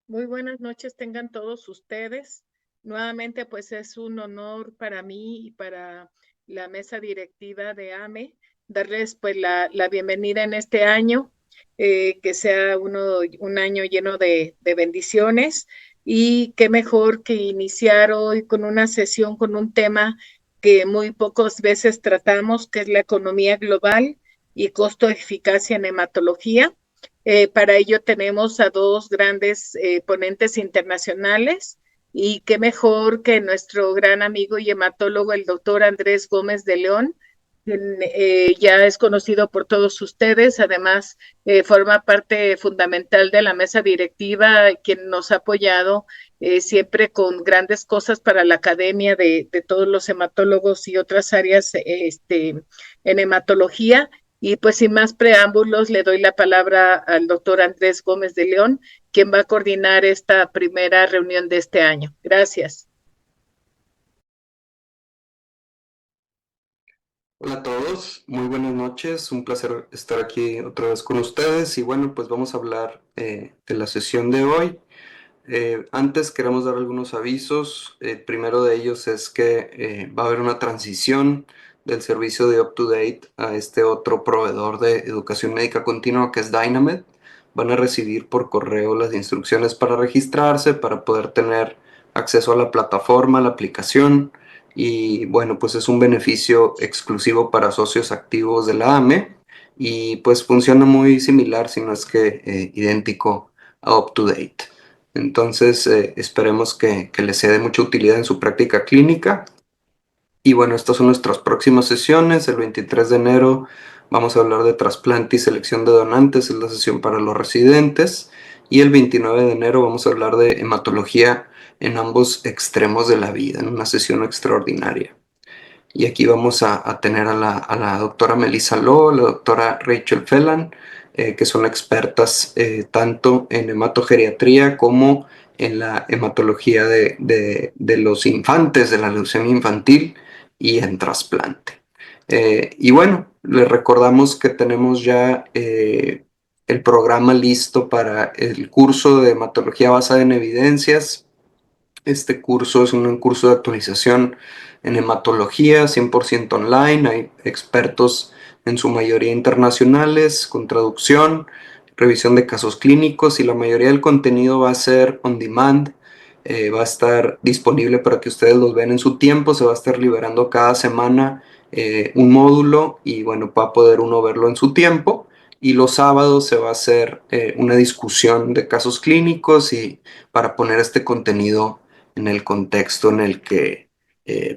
Muy buenas noches tengan todos ustedes. Nuevamente, pues es un honor para mí y para la mesa directiva de AME darles pues la bienvenida en este año, que sea un año lleno de bendiciones y qué mejor que iniciar hoy con una sesión con un tema que muy pocas veces tratamos, que es la economía global y costo-eficacia en hematología. Para ello tenemos a dos grandes ponentes internacionales y qué mejor que nuestro gran amigo y hematólogo, el doctor Andrés Gómez de León, quien ya es conocido por todos ustedes, además forma parte fundamental de la mesa directiva, quien nos ha apoyado siempre con grandes cosas para la academia de todos los hematólogos y otras áreas en hematología. Y pues sin más preámbulos, le doy la palabra al doctor Andrés Gómez de León, quien va a coordinar esta primera reunión de este año. Gracias. Hola a todos, muy buenas noches, un placer estar aquí otra vez con ustedes y bueno, pues vamos a hablar de la sesión de hoy. Antes queremos dar algunos avisos. El primero de ellos es que va a haber una transición del servicio de UpToDate a este otro proveedor de educación médica continua que es Dynamed. Van a recibir por correo las instrucciones para registrarse, para poder tener acceso a la plataforma, la aplicación. Y bueno, pues es un beneficio exclusivo para socios activos de la AME y pues funciona muy similar, si no es que idéntico a UpToDate. Entonces, esperemos que les sea de mucha utilidad en su práctica clínica. Y bueno, estas son nuestras próximas sesiones. El 23 de enero vamos a hablar de trasplante y selección de donantes, es la sesión para los residentes. Y el 29 de enero vamos a hablar de hematología en ambos extremos de la vida, en una sesión extraordinaria. Y aquí vamos a tener a la doctora Melissa Lowe, la doctora Rachel Phelan, que son expertas tanto en hematogeriatría como en la hematología de los infantes, de la leucemia infantil y en trasplante. Y bueno, les recordamos que tenemos ya el programa listo para el curso de hematología basada en evidencias. Este curso es un curso de actualización en hematología, 100% online. Hay expertos en su mayoría internacionales, con traducción, revisión de casos clínicos y la mayoría del contenido va a ser on demand. Va a estar disponible para que ustedes los vean en su tiempo. Se va a estar liberando cada semana un módulo y bueno, va a poder uno verlo en su tiempo. Y los sábados se va a hacer una discusión de casos clínicos y para poner este contenido en el contexto en el que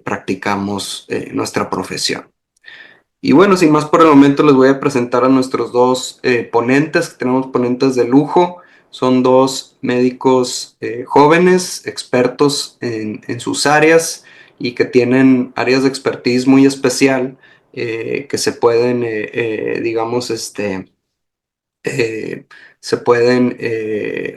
practicamos nuestra profesión. Y bueno, sin más por el momento les voy a presentar a nuestros dos ponentes, que tenemos ponentes de lujo. Son dos médicos jóvenes, expertos en sus áreas y que tienen áreas de expertise muy especial que se pueden, digamos, eh, se pueden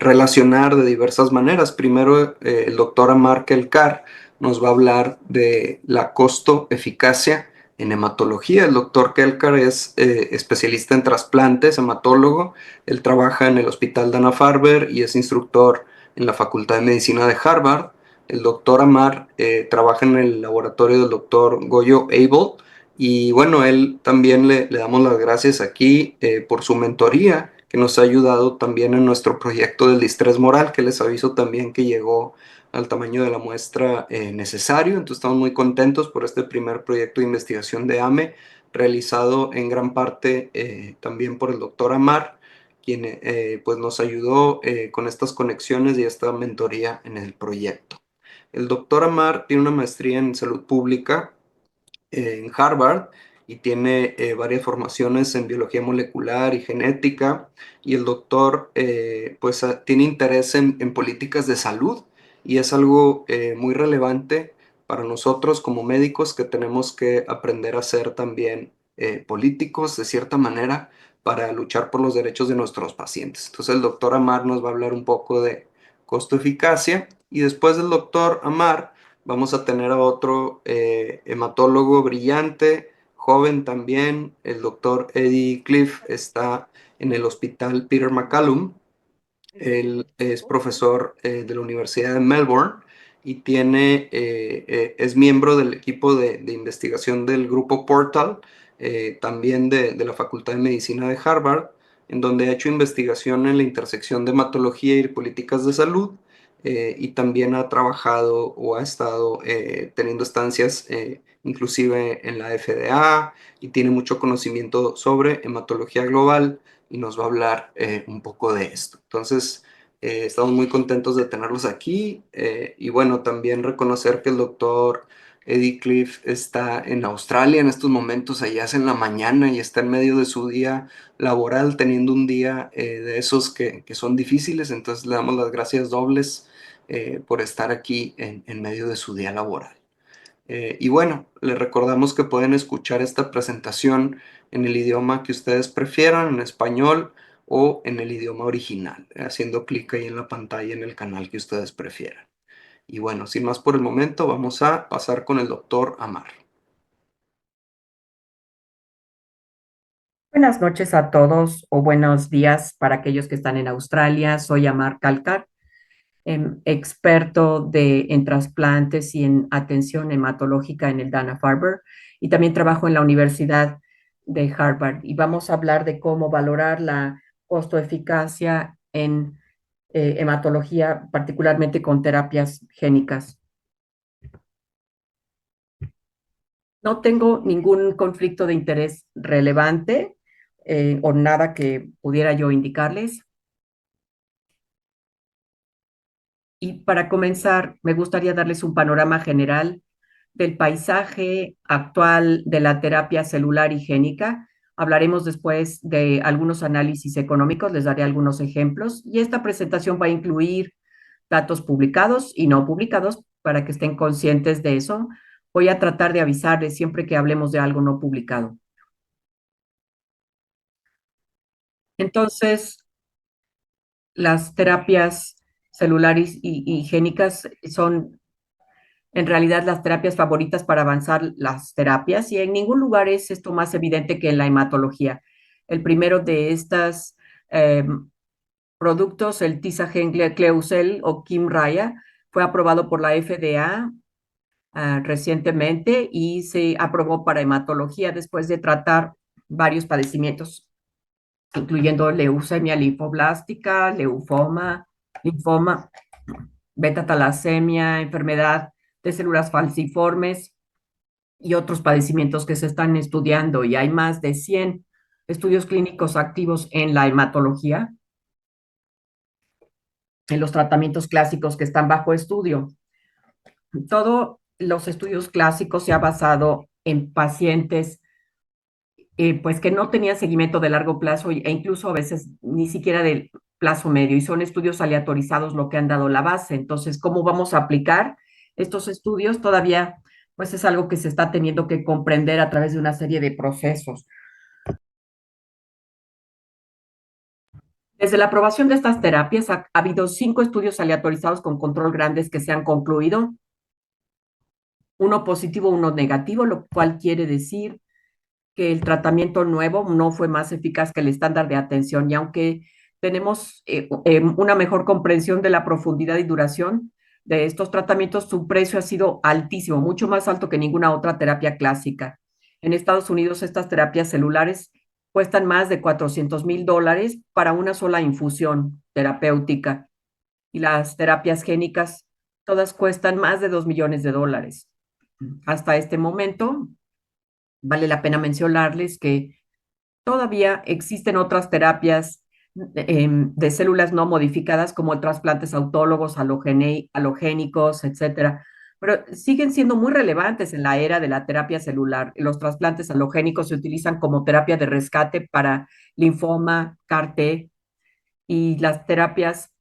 relacionar de diversas maneras. Primero, el doctor Amar Kelkar nos va a hablar de la costo-eficacia en hematología. El doctor Kelkar es especialista en trasplantes, hematólogo. Él trabaja en el Hospital Dana-Farber y es instructor en la Facultad de Medicina de Harvard. El doctor Amar trabaja en el laboratorio del doctor Goyo Abel y bueno, él también le damos las gracias aquí por su mentoría, que nos ha ayudado también en nuestro proyecto del distrés moral, que les aviso también que llegó al tamaño de la muestra necesario. Entonces estamos muy contentos por este primer proyecto de investigación de AME, realizado en gran parte también por el doctor Amar, quien pues nos ayudó con estas conexiones y esta mentoría en el proyecto. El doctor Amar tiene una maestría en salud pública en Harvard y tiene varias formaciones en biología molecular y genética y el doctor pues tiene interés en políticas de salud y es algo muy relevante para nosotros como médicos que tenemos que aprender a ser también políticos de cierta manera para luchar por los derechos de nuestros pacientes. Entonces el doctor Amar nos va a hablar un poco de costo-eficacia y después del doctor Amar vamos a tener a otro hematólogo brillante, joven también, el doctor Eddie Cliff está en el hospital Peter MacCallum Él es profesor de la Universidad de Melbourne y es miembro del equipo de investigación del grupo Portal, también de la Facultad de Medicina de Harvard, en donde ha hecho investigación en la intersección de hematología y políticas de salud, y también ha trabajado o ha estado teniendo estancias inclusive en la FDA, y tiene mucho conocimiento sobre hematología global y nos va a hablar un poco de esto. Entonces, estamos muy contentos de tenerlos aquí, y bueno, también reconocer que el doctor Eddie Cliff está en Australia en estos momentos, allá es en la mañana y está en medio de su día laboral, teniendo un día de esos que son difíciles. Entonces le damos las gracias dobles por estar aquí en medio de su día laboral. Y bueno, les recordamos que pueden escuchar esta presentación en el idioma que ustedes prefieran, en español o en el idioma original, haciendo clic ahí en la pantalla en el canal que ustedes prefieran. Y bueno, sin más por el momento, vamos a pasar con el doctor Amar. Buenas noches a todos o buenos días para aquellos que están en Australia. Soy Amar Kalkar, experto en trasplantes y en atención hematológica en el Dana-Farber, y también trabajo en la Universidad de Harvard. Y vamos a hablar de cómo valorar la costo-eficacia en hematología, particularmente con terapias génicas. No tengo ningún conflicto de interés relevante o nada que pudiera yo indicarles. Y para comenzar, me gustaría darles un panorama general del paisaje actual de la terapia celular y génica. Hablaremos después de algunos análisis económicos, les daré algunos ejemplos, y esta presentación va a incluir datos publicados y no publicados para que estén conscientes de eso. Voy a tratar de avisarles siempre que hablemos de algo no publicado. Entonces, las terapias celulares y génicas son en realidad las terapias favoritas para avanzar las terapias, y en ningún lugar es esto más evidente que en la hematología. El primero de estos productos, el Tisagen-Cleusel o Kymriah, fue aprobado por la FDA recientemente y se aprobó para hematología después de tratar varios padecimientos, incluyendo leucemia linfoblástica, linfoma, beta-talasemia, enfermedad de células falciformes y otros padecimientos que se están estudiando. Y hay más de 100 estudios clínicos activos en la hematología, en los tratamientos clásicos que están bajo estudio. Todos los estudios clásicos se ha basado en pacientes pues que no tenían seguimiento de largo plazo e incluso a veces ni siquiera de plazo medio, y son estudios aleatorizados lo que han dado la base. Entonces, ¿cómo vamos a aplicar estos estudios? Todavía pues es algo que se está teniendo que comprender a través de una serie de procesos. Desde la aprobación de estas terapias ha habido 5 estudios aleatorizados con control grandes que se han concluido, uno positivo, uno negativo, lo cual quiere decir que el tratamiento nuevo no fue más eficaz que el estándar de atención. Y aunque tenemos una mejor comprensión de la profundidad y duración de estos tratamientos, su precio ha sido altísimo, mucho más alto que ninguna otra terapia clásica. En Estados Unidos, estas terapias celulares cuestan más de $400,000 para una sola infusión terapéutica, y las terapias génicas todas cuestan más de $2 millones. Hasta este momento, vale la pena mencionarles que todavía existen otras terapias de células no modificadas como trasplantes autólogos, halogénicos, etcétera, pero siguen siendo muy relevantes en la era de la terapia celular. Los trasplantes halogénicos se utilizan como terapia de rescate para linfoma, CAR-T, y las terapias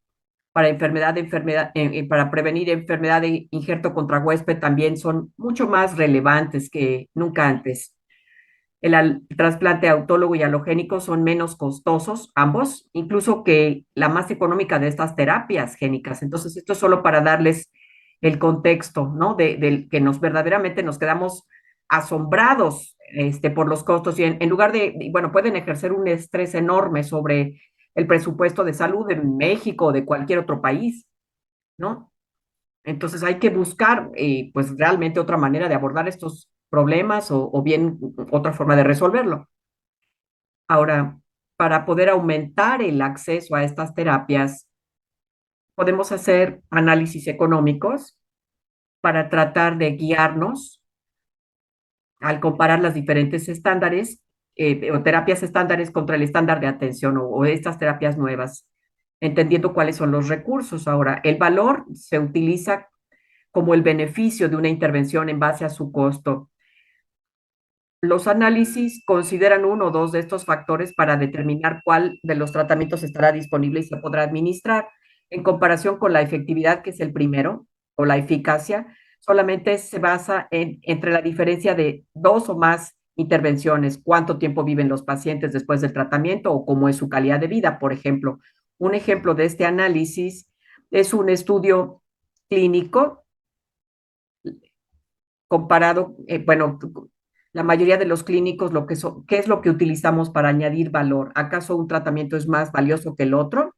para para prevenir enfermedad de injerto contra huésped también son mucho más relevantes que nunca antes. El trasplante autólogo y halogénico son menos costosos, ambos, incluso que la más económica de estas terapias génicas. Entonces, esto es solo para darles el contexto, ¿no? Del que verdaderamente nos quedamos asombrados por los costos, y en lugar bueno, pueden ejercer un estrés enorme sobre el presupuesto de salud de México o de cualquier otro país, ¿no? Entonces hay que buscar, pues realmente otra manera de abordar estos problemas o bien otra forma de resolverlo. Ahora, para poder aumentar el acceso a estas terapias, podemos hacer análisis económicos para tratar de guiarnos al comparar las diferentes estándares o terapias estándares contra el estándar de atención o estas terapias nuevas, entendiendo cuáles son los recursos. Ahora, el valor se utiliza como el beneficio de una intervención en base a su costo. Los análisis consideran uno o dos de estos factores para determinar cuál de los tratamientos estará disponible y se podrá administrar. En comparación con la efectividad, que es el primero, o la eficacia, solamente se basa entre la diferencia de dos o más intervenciones, cuánto tiempo viven los pacientes después del tratamiento o cómo es su calidad de vida, por ejemplo. Un ejemplo de este análisis es un estudio clínico comparado, bueno, la mayoría de los clínicos, ¿qué es lo que utilizamos para añadir valor? ¿Acaso un tratamiento es más valioso que el otro?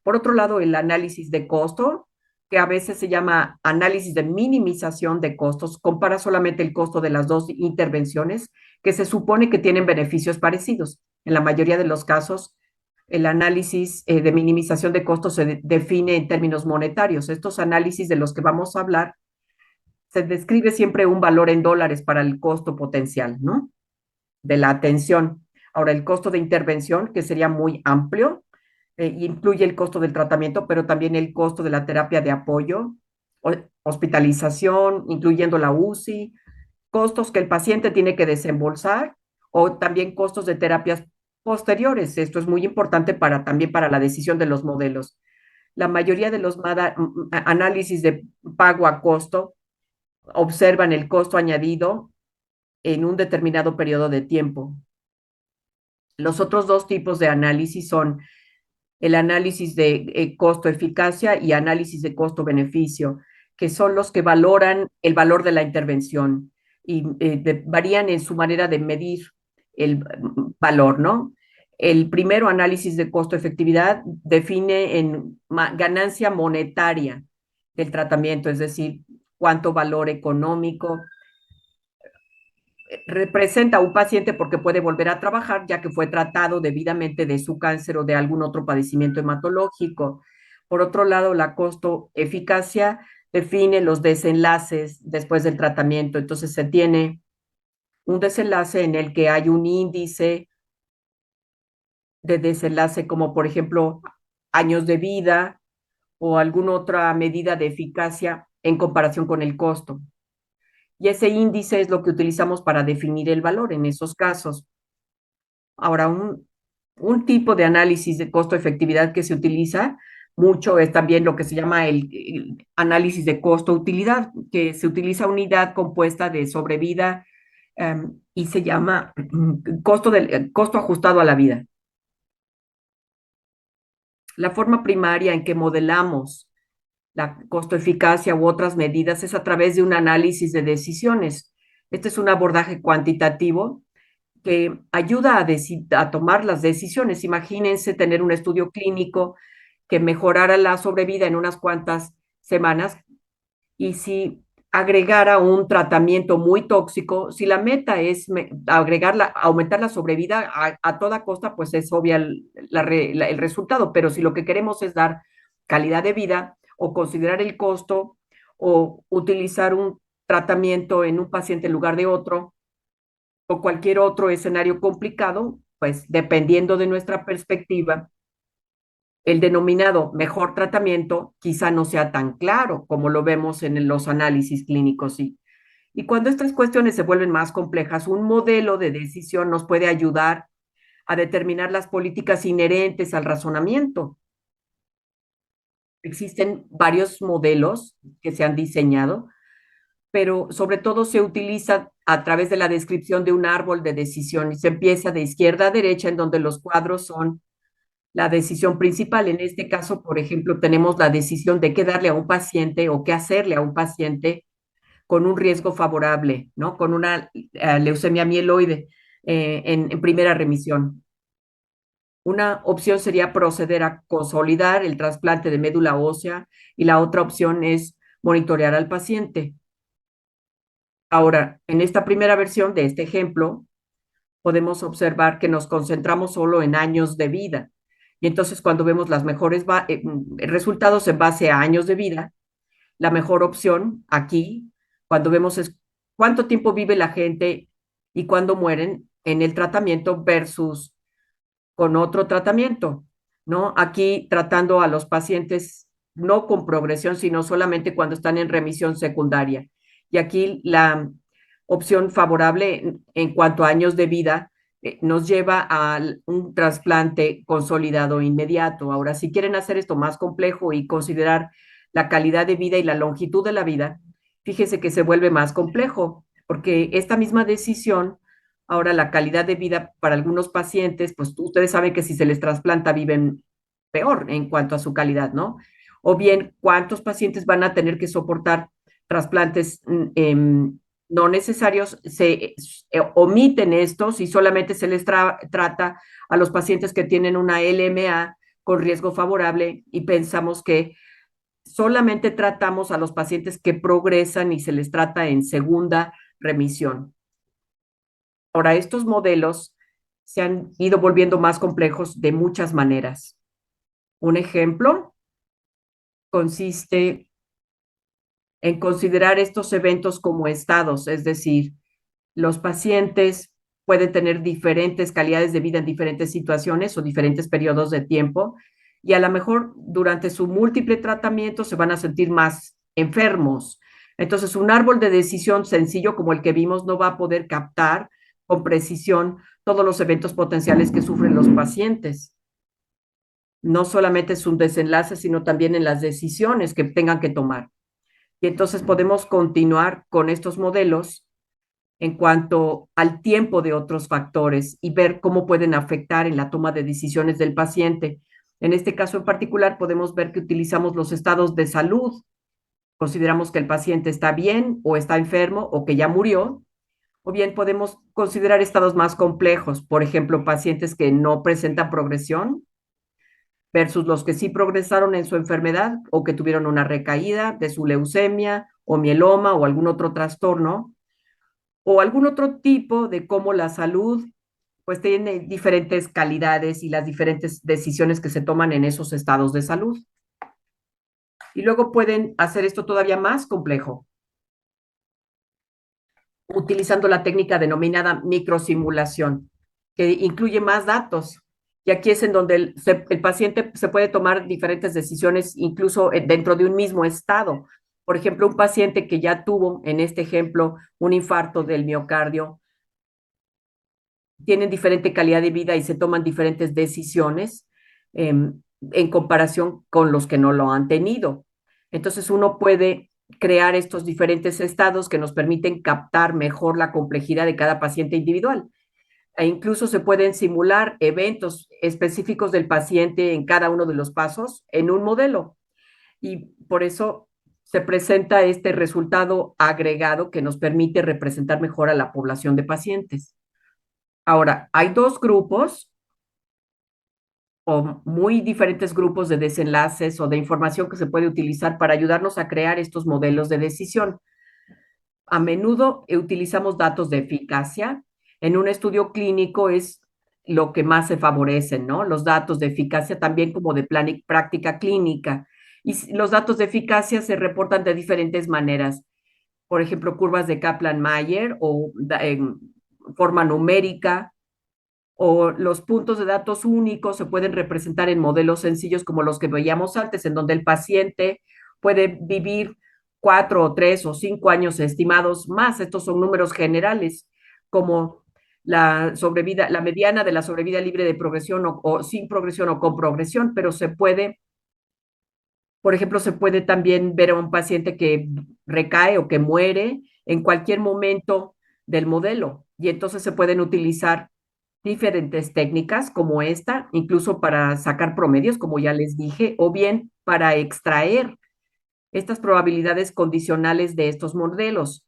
Por otro lado, el análisis de costo, que a veces se llama análisis de minimización de costos, compara solamente el costo de las dos intervenciones que se supone que tienen beneficios parecidos. En la mayoría de los casos, el análisis de minimización de costos se define en términos monetarios. Estos análisis de los que vamos a hablar se describe siempre un valor en dólares para el costo potencial, ¿no? De la atención. Ahora, el costo de intervención, que sería muy amplio, incluye el costo del tratamiento, pero también el costo de la terapia de apoyo, hospitalización, incluyendo la UCI, costos que el paciente tiene que desembolsar o también costos de terapias posteriores. Esto es muy importante también para la decisión de los modelos. La mayoría de los análisis de pago a costo observan el costo añadido en un determinado periodo de tiempo. Los otros dos tipos de análisis son el análisis de costo-eficacia y análisis de costo-beneficio, que son los que valoran el valor de la intervención y varían en su manera de medir el valor, ¿no? El primero análisis de costo-efectividad define en ganancia monetaria del tratamiento, es decir, cuánto valor económico representa a un paciente porque puede volver a trabajar ya que fue tratado debidamente de su cáncer o de algún otro padecimiento hematológico. Por otro lado, la costo-eficacia define los desenlaces después del tratamiento. Entonces se tiene un desenlace en el que hay un índice de desenlace como por ejemplo años de vida o alguna otra medida de eficacia en comparación con el costo. Y ese índice es lo que utilizamos para definir el valor en esos casos. Ahora, un tipo de análisis de costo-efectividad que se utiliza mucho es también lo que se llama el análisis de costo-utilidad, que se utiliza unidad compuesta de sobrevida y se llama costo ajustado a la vida. La forma primaria en que modelamos la costo-eficacia u otras medidas es a través de un análisis de decisiones. Este es un abordaje cuantitativo que ayuda a tomar las decisiones. Imagínense tener un estudio clínico que mejorara la sobrevida en unas cuantas semanas y si agregara un tratamiento muy tóxico, si la meta es aumentar la sobrevida a toda costa, pues es obvia el resultado, pero si lo que queremos es dar calidad de vida o considerar el costo o utilizar un tratamiento en un paciente en lugar de otro, o cualquier otro escenario complicado, pues dependiendo de nuestra perspectiva, el denominado mejor tratamiento quizá no sea tan claro como lo vemos en los análisis clínicos. Y cuando estas cuestiones se vuelven más complejas, un modelo de decisión nos puede ayudar a determinar las políticas inherentes al razonamiento. Existen varios modelos que se han diseñado, pero sobre todo se utiliza a través de la descripción de un árbol de decisión y se empieza de izquierda a derecha en donde los cuadros son la decisión principal. En este caso, por ejemplo, tenemos la decisión de qué darle a un paciente o qué hacerle a un paciente con un riesgo favorable, ¿no? Con una leucemia mieloide en primera remisión. Una opción sería proceder a consolidar el trasplante de médula ósea y la otra opción es monitorear al paciente. Ahora, en esta primera versión de este ejemplo, podemos observar que nos concentramos solo en años de vida. Y entonces cuando vemos los mejores resultados en base a años de vida, la mejor opción aquí, cuando vemos es cuánto tiempo vive la gente y cuándo mueren en el tratamiento versus con otro tratamiento, ¿no? Aquí tratando a los pacientes no con progresión, sino solamente cuando están en remisión secundaria. Y aquí la opción favorable en cuanto a años de vida nos lleva a un trasplante consolidado inmediato. Ahora, si quieren hacer esto más complejo y considerar la calidad de vida y la longitud de la vida, fíjese que se vuelve más complejo, porque esta misma decisión, ahora la calidad de vida para algunos pacientes, pues ustedes saben que si se les trasplanta viven peor en cuanto a su calidad, ¿no? O bien, ¿cuántos pacientes van a tener que soportar trasplantes no necesarios? Se omiten estos y solamente se les trata a los pacientes que tienen una LMA con riesgo favorable y pensamos que solamente tratamos a los pacientes que progresan y se les trata en segunda remisión. Ahora, estos modelos se han ido volviendo más complejos de muchas maneras. Un ejemplo consiste en considerar estos eventos como estados, es decir, los pacientes pueden tener diferentes calidades de vida en diferentes situaciones o diferentes periodos de tiempo y a lo mejor durante su múltiple tratamiento se van a sentir más enfermos. Entonces, un árbol de decisión sencillo como el que vimos no va a poder captar con precisión todos los eventos potenciales que sufren los pacientes. No solamente es un desenlace, sino también en las decisiones que tengan que tomar. Y entonces podemos continuar con estos modelos en cuanto al tiempo de otros factores y ver cómo pueden afectar en la toma de decisiones del paciente. En este caso en particular, podemos ver que utilizamos los estados de salud. Consideramos que el paciente está bien o está enfermo o que ya murió, o bien podemos considerar estados más complejos, por ejemplo, pacientes que no presentan progresión versus los que sí progresaron en su enfermedad o que tuvieron una recaída de su leucemia o mieloma o algún otro trastorno o algún otro tipo de cómo la salud pues tiene diferentes calidades y las diferentes decisiones que se toman en esos estados de salud. Y luego pueden hacer esto todavía más complejo, utilizando la técnica denominada microsimulación, que incluye más datos. Y aquí es en donde el paciente se puede tomar diferentes decisiones, incluso dentro de un mismo estado. Por ejemplo, un paciente que ya tuvo, en este ejemplo, un infarto del miocardio, tienen diferente calidad de vida y se toman diferentes decisiones en comparación con los que no lo han tenido. Entonces uno puede crear estos diferentes estados que nos permiten captar mejor la complejidad de cada paciente individual. E incluso se pueden simular eventos específicos del paciente en cada uno de los pasos en un modelo. Y por eso se presenta este resultado agregado que nos permite representar mejor a la población de pacientes. Ahora, hay dos grupos o muy diferentes grupos de desenlaces o de información que se puede utilizar para ayudarnos a crear estos modelos de decisión. A menudo utilizamos datos de eficacia. En un estudio clínico es lo que más se favorece, ¿no? Los datos de eficacia también como de práctica clínica. Y los datos de eficacia se reportan de diferentes maneras. Por ejemplo, curvas de Kaplan-Meier o en forma numérica, o los puntos de datos únicos se pueden representar en modelos sencillos como los que veíamos antes, en donde el paciente puede vivir 4 o 3 o 5 años estimados más. Estos son números generales, como la sobrevida, la mediana de la sobrevida libre de progresión o sin progresión o con progresión, pero se puede, por ejemplo, se puede también ver a un paciente que recae o que muere en cualquier momento del modelo. Y entonces se pueden utilizar diferentes técnicas como esta, incluso para sacar promedios, como ya les dije, o bien para extraer estas probabilidades condicionales de estos modelos.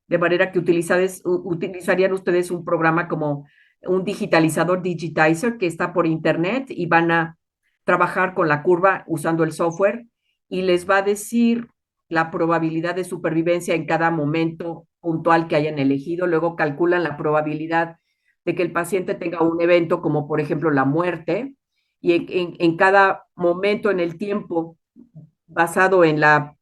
De manera que utilizarían ustedes un programa como un digitalizador Digitizer que está por internet y van a trabajar con la curva usando el software y les va a decir la probabilidad de supervivencia en cada momento puntual que hayan elegido. Luego calculan la probabilidad de que el paciente tenga un evento como por ejemplo la muerte y en cada momento en el tiempo basado en la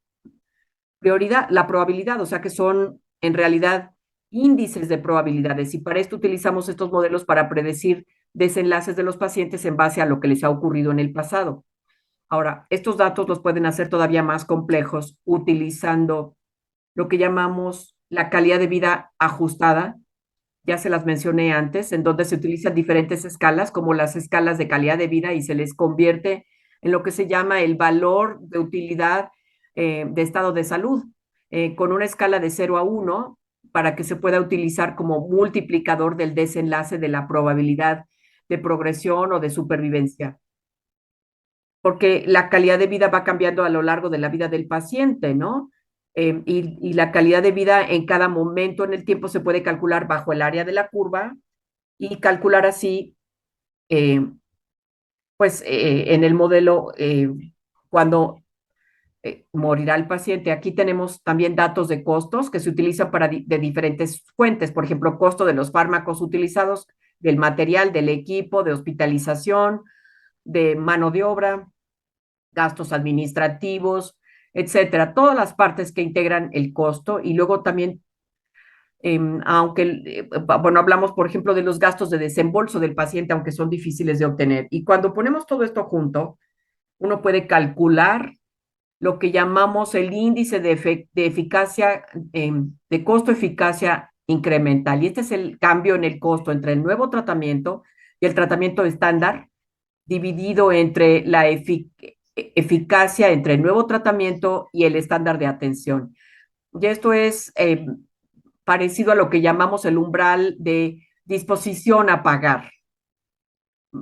prioridad, la probabilidad, o sea que son en realidad índices de probabilidades y para esto utilizamos estos modelos para predecir desenlaces de los pacientes en base a lo que les ha ocurrido en el pasado. Ahora, estos datos los pueden hacer todavía más complejos utilizando lo que llamamos la calidad de vida ajustada, ya se las mencioné antes, en donde se utilizan diferentes escalas, como las escalas de calidad de vida, y se les convierte en lo que se llama el valor de utilidad de estado de salud, con una escala de 0 a 1, para que se pueda utilizar como multiplicador del desenlace de la probabilidad de progresión o de supervivencia. Porque la calidad de vida va cambiando a lo largo de la vida del paciente, ¿no? Y la calidad de vida en cada momento en el tiempo se puede calcular bajo el área de la curva y calcular así, eh, pues en el modelo, cuando morirá el paciente. Aquí tenemos también datos de costos que se utilizan de diferentes fuentes, por ejemplo, costo de los fármacos utilizados, del material, del equipo, de hospitalización, de mano de obra, gastos administrativos, etcétera, todas las partes que integran el costo y luego también, bueno, hablamos, por ejemplo, de los gastos de desembolso del paciente, aunque son difíciles de obtener. Y cuando ponemos todo esto junto, uno puede calcular lo que llamamos el índice de eficacia, de costo-eficacia incremental. Y este es el cambio en el costo entre el nuevo tratamiento y el tratamiento estándar, dividido entre la eficacia entre el nuevo tratamiento y el estándar de atención. Y esto es parecido a lo que llamamos el umbral de disposición a pagar,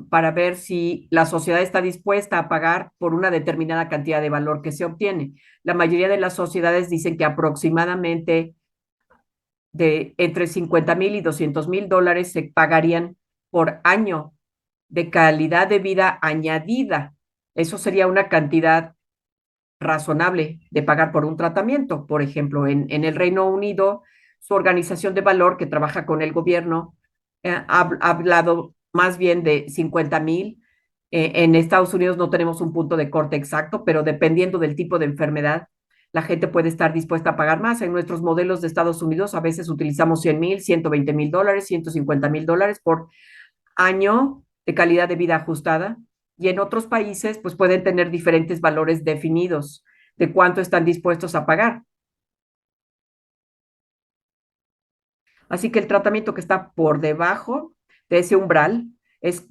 para ver si la sociedad está dispuesta a pagar por una determinada cantidad de valor que se obtiene. La mayoría de las sociedades dicen que aproximadamente de entre 50,000 y 200,000 dólares se pagarían por año de calidad de vida añadida. Eso sería una cantidad razonable de pagar por un tratamiento. Por ejemplo, en el Reino Unido, su organización de valor que trabaja con el gobierno ha hablado más bien de 50,000. En Estados Unidos no tenemos un punto de corte exacto, pero dependiendo del tipo de enfermedad, la gente puede estar dispuesta a pagar más. En nuestros modelos de Estados Unidos a veces utilizamos 100,000, 120,000 dólares, 150,000 dólares por año de calidad de vida ajustada. Y en otros países, pues pueden tener diferentes valores definidos de cuánto están dispuestos a pagar. Así que el tratamiento que está por debajo de ese umbral es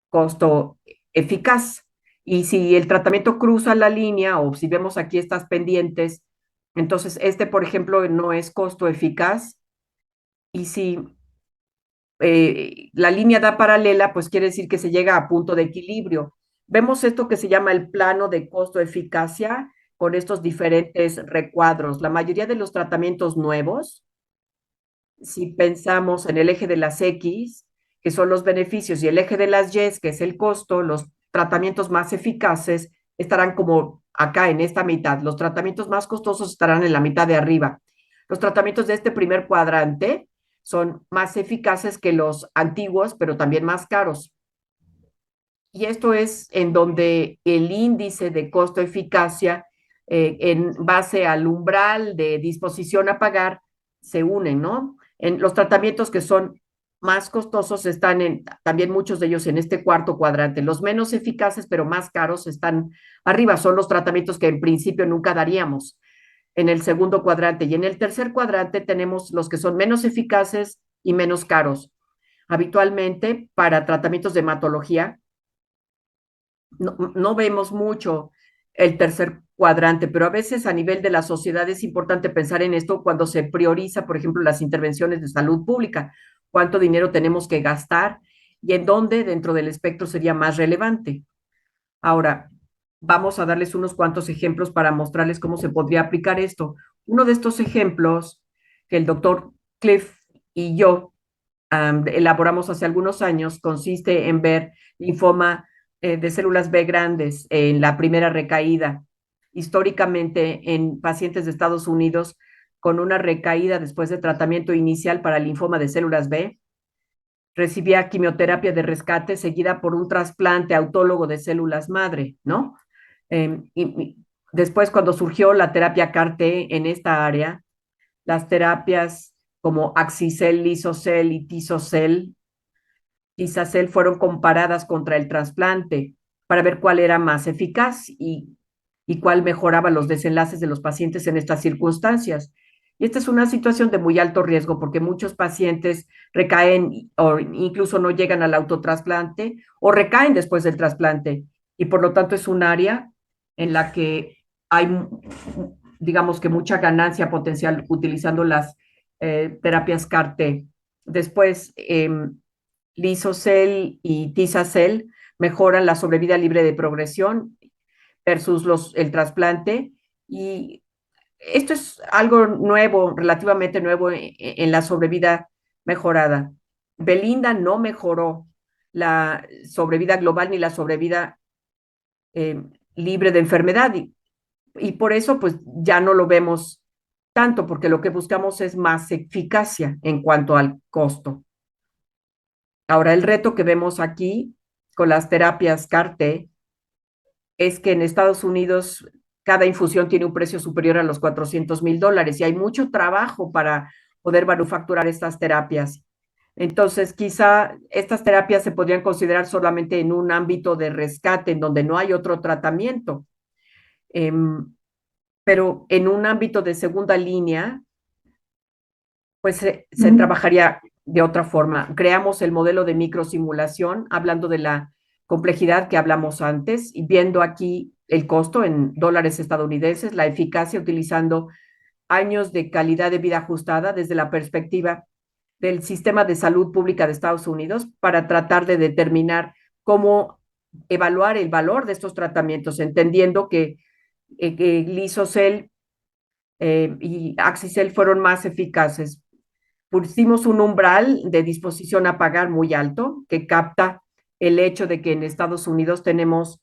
costo eficaz. Y si el tratamiento cruza la línea o si vemos aquí estas pendientes, entonces por ejemplo, no es costo eficaz. Y si la línea da paralela, pues quiere decir que se llega a punto de equilibrio. Vemos esto que se llama el plano de costo-eficacia con estos diferentes recuadros. La mayoría de los tratamientos nuevos, si pensamos en el eje de las X, que son los beneficios, y el eje de las Y, que es el costo, los tratamientos más eficaces estarán como acá en esta mitad. Los tratamientos más costosos estarán en la mitad de arriba. Los tratamientos de este primer cuadrante son más eficaces que los antiguos, pero también más caros. Y esto es en donde el índice de costo-eficacia en base al umbral de disposición a pagar se unen, ¿no? En los tratamientos que son más costosos están también muchos de ellos en este cuarto cuadrante. Los menos eficaces, pero más caros, están arriba. Son los tratamientos que en principio nunca daríamos en el segundo cuadrante. Y en el tercer cuadrante tenemos los que son menos eficaces y menos caros. Habitualmente, para tratamientos de hematología, no vemos mucho el tercer cuadrante, pero a veces a nivel de la sociedad es importante pensar en esto cuando se prioriza, por ejemplo, las intervenciones de salud pública, cuánto dinero tenemos que gastar y en dónde dentro del espectro sería más relevante. Ahora, vamos a darles unos cuantos ejemplos para mostrarles cómo se podría aplicar esto. Uno de estos ejemplos que el doctor Cliff y yo elaboramos hace algunos años consiste en ver linfoma de células B grandes en la primera recaída. Históricamente, en pacientes de Estados Unidos con una recaída después de tratamiento inicial para linfoma de células B, recibía quimioterapia de rescate seguida por un trasplante autólogo de células madre, ¿no? Y después, cuando surgió la terapia CAR-T en esta área, las terapias como Axicel, Lisocel y Tisacel fueron comparadas contra el trasplante para ver cuál era más eficaz y cuál mejoraba los desenlaces de los pacientes en estas circunstancias. Y esta es una situación de muy alto riesgo porque muchos pacientes recaen o incluso no llegan al autotrasplante o recaen después del trasplante. Y por lo tanto es un área en la que hay, digamos que mucha ganancia potencial utilizando las terapias CAR-T. Después, Lisocel y Tisacel mejoran la sobrevida libre de progresión versus el trasplante. Y esto es algo nuevo, relativamente nuevo en la sobrevida mejorada. Belinda no mejoró la sobrevida global ni la sobrevida eh, libre de enfermedad y por eso pues ya no lo vemos tanto, porque lo que buscamos es más eficacia en cuanto al costo. Ahora, el reto que vemos aquí con las terapias CAR-T es que en Estados Unidos cada infusión tiene un precio superior a los $400,000 y hay mucho trabajo para poder manufacturar estas terapias. Entonces, quizá estas terapias se podrían considerar solamente en un ámbito de rescate, en donde no hay otro tratamiento. Pero en un ámbito de segunda línea, pues se trabajaría de otra forma. Creamos el modelo de microsimulación, hablando de la complejidad que hablamos antes y viendo aquí el costo en dólares estadounidenses, la eficacia utilizando años de calidad de vida ajustada desde la perspectiva del sistema de salud pública de Estados Unidos para tratar de determinar cómo evaluar el valor de estos tratamientos, entendiendo que Lisocel y Axicel fueron más eficaces. Pusimos un umbral de disposición a pagar muy alto que capta el hecho de que en Estados Unidos tenemos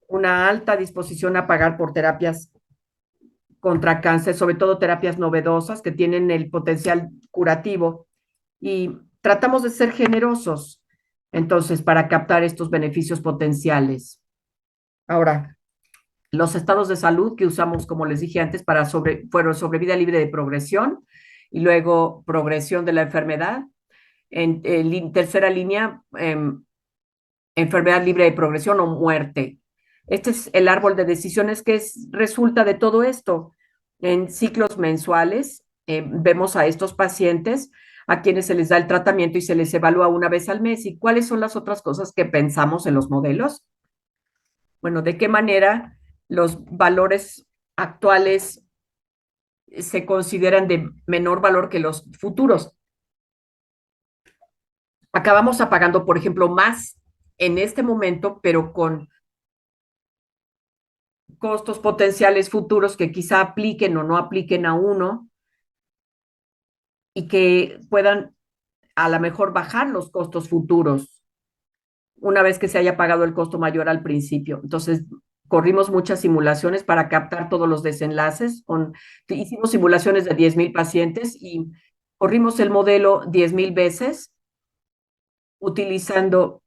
una alta disposición a pagar por terapias contra cáncer, sobre todo terapias novedosas que tienen el potencial curativo y tratamos de ser generosos entonces para captar estos beneficios potenciales. Ahora, los estados de salud que usamos, como les dije antes, fueron sobrevida libre de progresión y luego progresión de la enfermedad. En tercera línea, enfermedad libre de progresión o muerte. Este es el árbol de decisiones que resulta de todo esto. En ciclos mensuales vemos a estos pacientes a quienes se les da el tratamiento y se les evalúa una vez al mes. ¿Y cuáles son las otras cosas que pensamos en los modelos? Bueno, ¿de qué manera los valores actuales se consideran de menor valor que los futuros? Acabamos apagando, por ejemplo, más en este momento, pero con costos potenciales futuros que quizá apliquen o no apliquen a uno y que puedan a lo mejor bajar los costos futuros una vez que se haya pagado el costo mayor al principio. Entonces, corrimos muchas simulaciones para captar todos los desenlaces. Hicimos simulaciones de 10,000 pacientes y corrimos el modelo 10,000 veces utilizando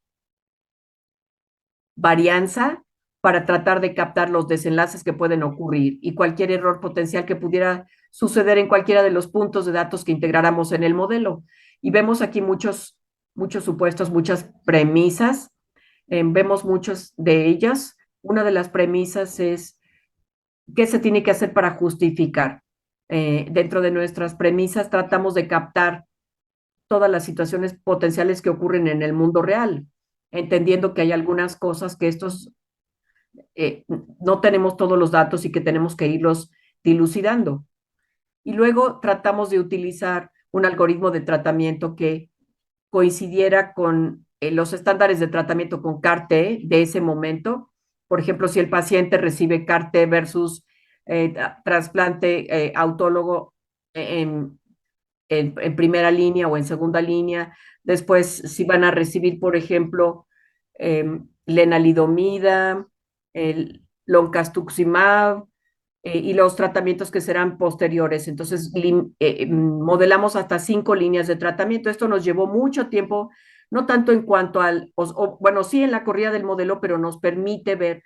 varianza para tratar de captar los desenlaces que pueden ocurrir y cualquier error potencial que pudiera suceder en cualquiera de los puntos de datos que integráramos en el modelo. Y vemos aquí muchos supuestos, muchas premisas, vemos muchos de ellas. Una de las premisas es qué se tiene que hacer para justificar. Dentro de nuestras premisas tratamos de captar todas las situaciones potenciales que ocurren en el mundo real, entendiendo que hay algunas cosas que no tenemos todos los datos y que tenemos que irlos dilucidando. Y luego tratamos de utilizar un algoritmo de tratamiento que coincidiera con los estándares de tratamiento con CAR-T de ese momento. Por ejemplo, si el paciente recibe CAR-T versus trasplante autólogo en en primera línea o en segunda línea. Después, si van a recibir, por ejemplo, lenalidomida, el loncastuximab, y los tratamientos que serán posteriores. Entonces, modelamos hasta 5 líneas de tratamiento. Esto nos llevó mucho tiempo, no tanto en cuanto bueno, sí en la corrida del modelo, pero nos permite ver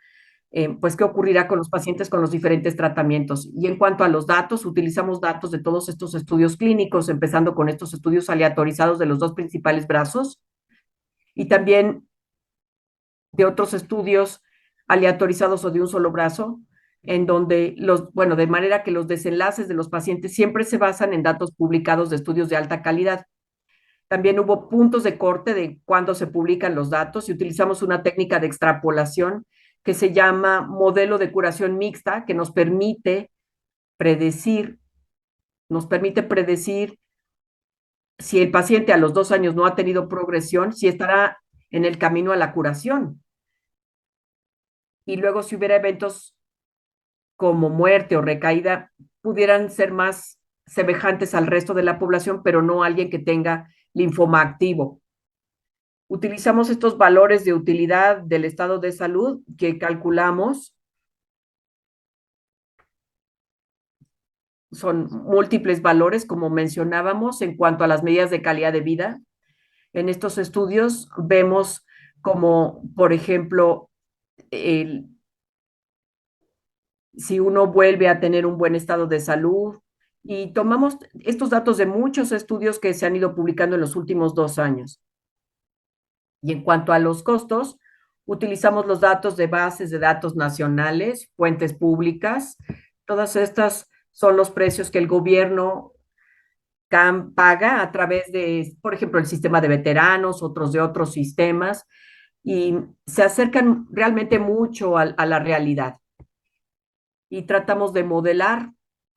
pues qué ocurrirá con los pacientes con los diferentes tratamientos. Y en cuanto a los datos, utilizamos datos de todos estos estudios clínicos, empezando con estos estudios aleatorizados de los dos principales brazos y también de otros estudios aleatorizados o de un solo brazo, en donde bueno, de manera que los desenlaces de los pacientes siempre se basan en datos publicados de estudios de alta calidad. También hubo puntos de corte de cuándo se publican los datos y utilizamos una técnica de extrapolación que se llama modelo de curación mixta, que predecir, nos permite predecir si el paciente a los 2 años no ha tenido progresión, si estará en el camino a la curación. Y luego si hubiera eventos como muerte o recaída, pudieran ser más semejantes al resto de la población, pero no alguien que tenga linfoma activo. Utilizamos estos valores de utilidad del estado de salud que calculamos. Son múltiples valores, como mencionábamos, en cuanto a las medidas de calidad de vida. En estos estudios vemos como, por ejemplo, si uno vuelve a tener un buen estado de salud, y tomamos estos datos de muchos estudios que se han ido publicando en los últimos 2 años. Y en cuanto a los costos, utilizamos los datos de bases de datos nacionales, fuentes públicas. Todas estas son los precios que el gobierno paga a través de, por ejemplo, el sistema de veteranos, otros de otros sistemas, y se acercan realmente mucho a la realidad. Y tratamos de modelar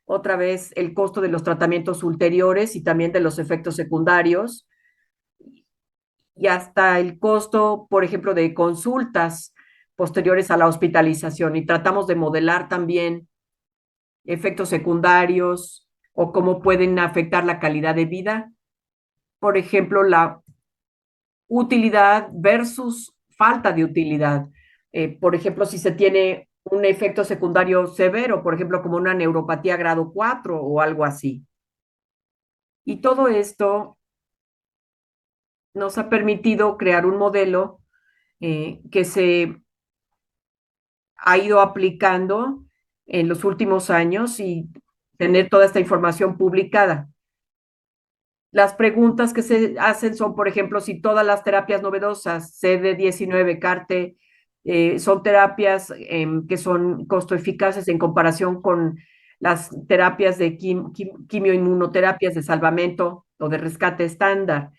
otra vez el costo de los tratamientos ulteriores y también de los efectos secundarios, y hasta el costo, por ejemplo, de consultas posteriores a la hospitalización. Y tratamos de modelar también efectos secundarios o cómo pueden afectar la calidad de vida. Por ejemplo, la utilidad versus falta de utilidad. Por ejemplo, si se tiene un efecto secundario severo, por ejemplo, como una neuropatía grado 4 o algo así. Y todo esto nos ha permitido crear un modelo que se ha ido aplicando en los últimos años y tener toda esta información publicada. Las preguntas que se hacen son, por ejemplo, si todas las terapias novedosas, CD19, CAR-T, son terapias que son costo eficaces en comparación con las terapias de quimioinmunoterapias de salvamento o de rescate estándar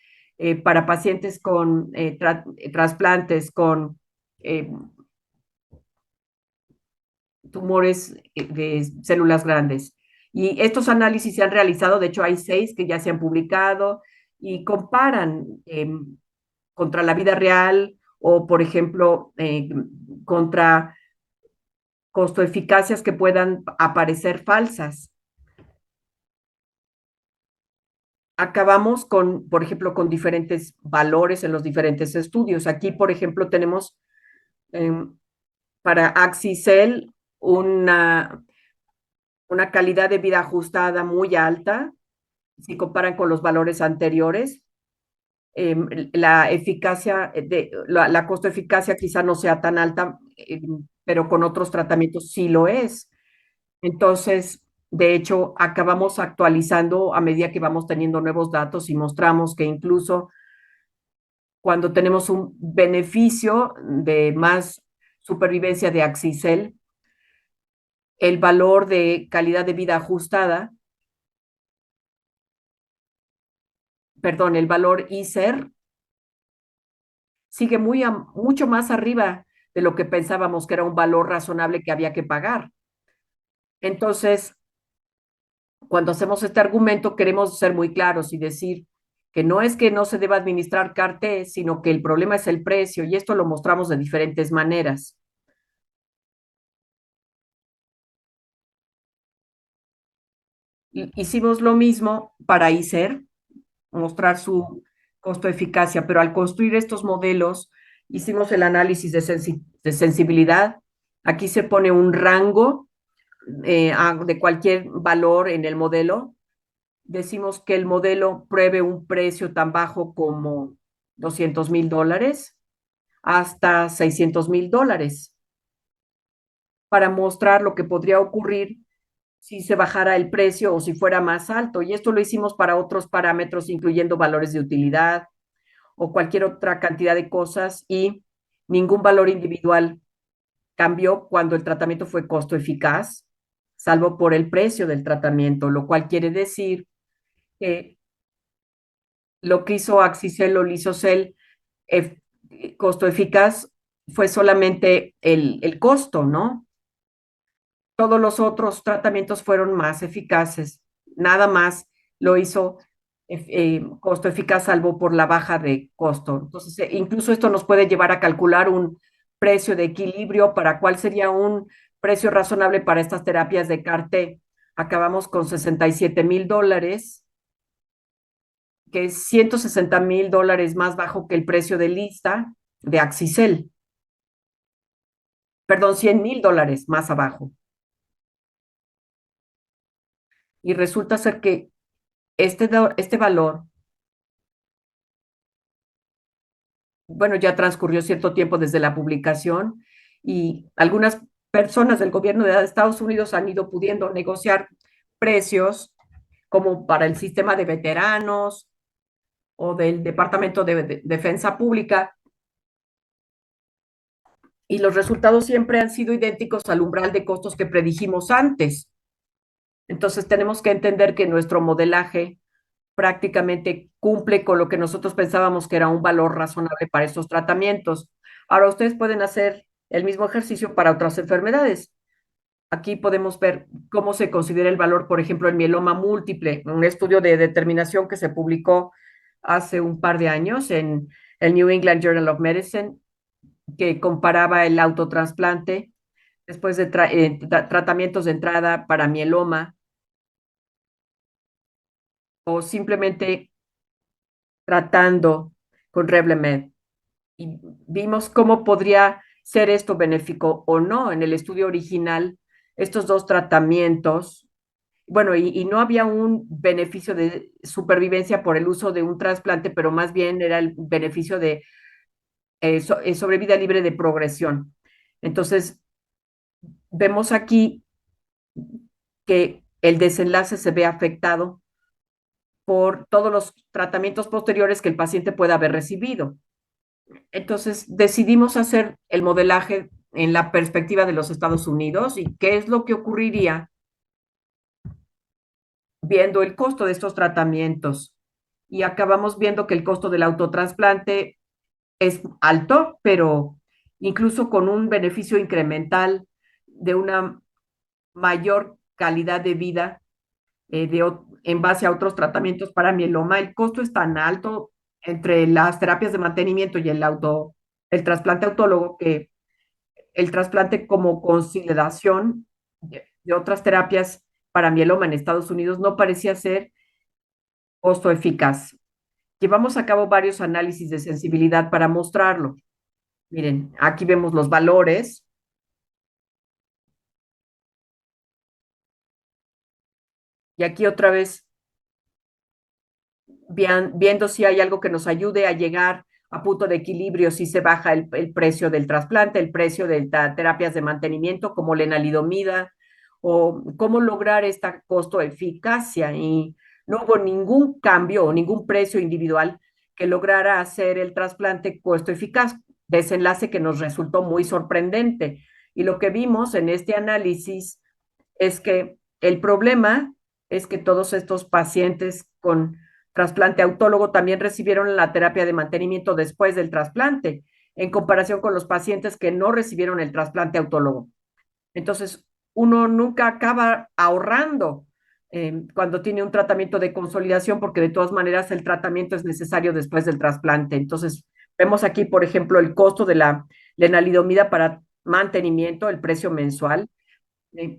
para pacientes con trasplantes, con tumores de células grandes. Y estos análisis se han realizado, de hecho hay 6 que ya se han publicado y comparan contra la vida real o, por ejemplo, contra costo-eficacias que puedan aparecer falsas. Acabamos con, por ejemplo, con diferentes valores en los diferentes estudios. Aquí, por ejemplo, tenemos para Axicel una calidad de vida ajustada muy alta, si comparan con los valores anteriores. La eficacia, la costo-eficacia quizá no sea tan alta, pero con otros tratamientos sí lo es. Entonces, de hecho, acabamos actualizando a medida que vamos teniendo nuevos datos y mostramos que incluso cuando tenemos un beneficio de más supervivencia de Axicel, el valor de calidad de vida ajustada, perdón, el valor ICER sigue mucho más arriba de lo que pensábamos que era un valor razonable que había que pagar. Entonces, cuando hacemos este argumento, queremos ser muy claros y decir que no es que no se deba administrar CAR-T, sino que el problema es el precio, y esto lo mostramos de diferentes maneras. Hicimos lo mismo para ICER, mostrar su costo-eficacia, pero al construir estos modelos, hicimos el análisis de sensibilidad. Aquí se pone un rango de cualquier valor en el modelo. Decimos que el modelo pruebe un precio tan bajo como $200,000 hasta $600,000 para mostrar lo que podría ocurrir si se bajara el precio o si fuera más alto. Y esto lo hicimos para otros parámetros, incluyendo valores de utilidad o cualquier otra cantidad de cosas, y ningún valor individual cambió cuando el tratamiento fue costo eficaz, salvo por el precio del tratamiento, lo cual quiere decir que lo que hizo Axicel o Lisocel eh, costo eficaz fue solamente el costo, ¿no? Todos los otros tratamientos fueron más eficaces. Nada más lo hizo costo eficaz, salvo por la baja de costo. Entonces, incluso esto nos puede llevar a calcular un precio de equilibrio para cuál sería un precio razonable para estas terapias de CAR-T. Acabamos con $67,000, que es $160,000 más bajo que el precio de lista de Axicel. Perdón, $100,000 más abajo. Y resulta ser que este valor, bueno, ya transcurrió cierto tiempo desde la publicación y algunas personas del gobierno de Estados Unidos han ido pudiendo negociar precios como para el sistema de veteranos o del Departamento de Defensa Pública, y los resultados siempre han sido idénticos al umbral de costos que predijimos antes. Entonces tenemos que entender que nuestro modelaje prácticamente cumple con lo que nosotros pensábamos que era un valor razonable para estos tratamientos. Ahora ustedes pueden hacer el mismo ejercicio para otras enfermedades. Aquí podemos ver cómo se considera el valor, por ejemplo, en mieloma múltiple, un estudio de determinación que se publicó hace un par de años en el New England Journal of Medicine, que comparaba el autotrasplante después de tratamientos de entrada para mieloma o simplemente tratando con Revlimid. Y vimos cómo podría ser esto benéfico o no. En el estudio original, estos dos tratamientos, bueno, y no había un beneficio de supervivencia por el uso de un trasplante, pero más bien era el beneficio de sobrevida libre de progresión. Entonces, vemos aquí que el desenlace se ve afectado por todos los tratamientos posteriores que el paciente pueda haber recibido. Entonces decidimos hacer el modelaje en la perspectiva de los Estados Unidos y qué es lo que ocurriría viendo el costo de estos tratamientos. Y acabamos viendo que el costo del autotrasplante es alto, pero incluso con un beneficio incremental de una mayor calidad de vida en base a otros tratamientos para mieloma, el costo es tan alto entre las terapias de mantenimiento y el trasplante autólogo, que el trasplante como consideración de otras terapias para mieloma en Estados Unidos no parecía ser costo eficaz. Llevamos a cabo varios análisis de sensibilidad para mostrarlo. Miren, aquí vemos los valores. Y aquí otra vez viendo si hay algo que nos ayude a llegar a punto de equilibrio, si se baja el precio del trasplante, el precio de terapias de mantenimiento como lenalidomida, o cómo lograr esta costo-eficacia. Y no hubo ningún cambio o ningún precio individual que lograra hacer el trasplante costo-eficaz, desenlace que nos resultó muy sorprendente. Y lo que vimos en este análisis es que el problema es que todos estos pacientes con trasplante autólogo también recibieron la terapia de mantenimiento después del trasplante, en comparación con los pacientes que no recibieron el trasplante autólogo. Entonces, uno nunca acaba ahorrando cuando tiene un tratamiento de consolidación, porque de todas maneras el tratamiento es necesario después del trasplante. Entonces, vemos aquí, por ejemplo, el costo de la lenalidomida para mantenimiento, el precio mensual,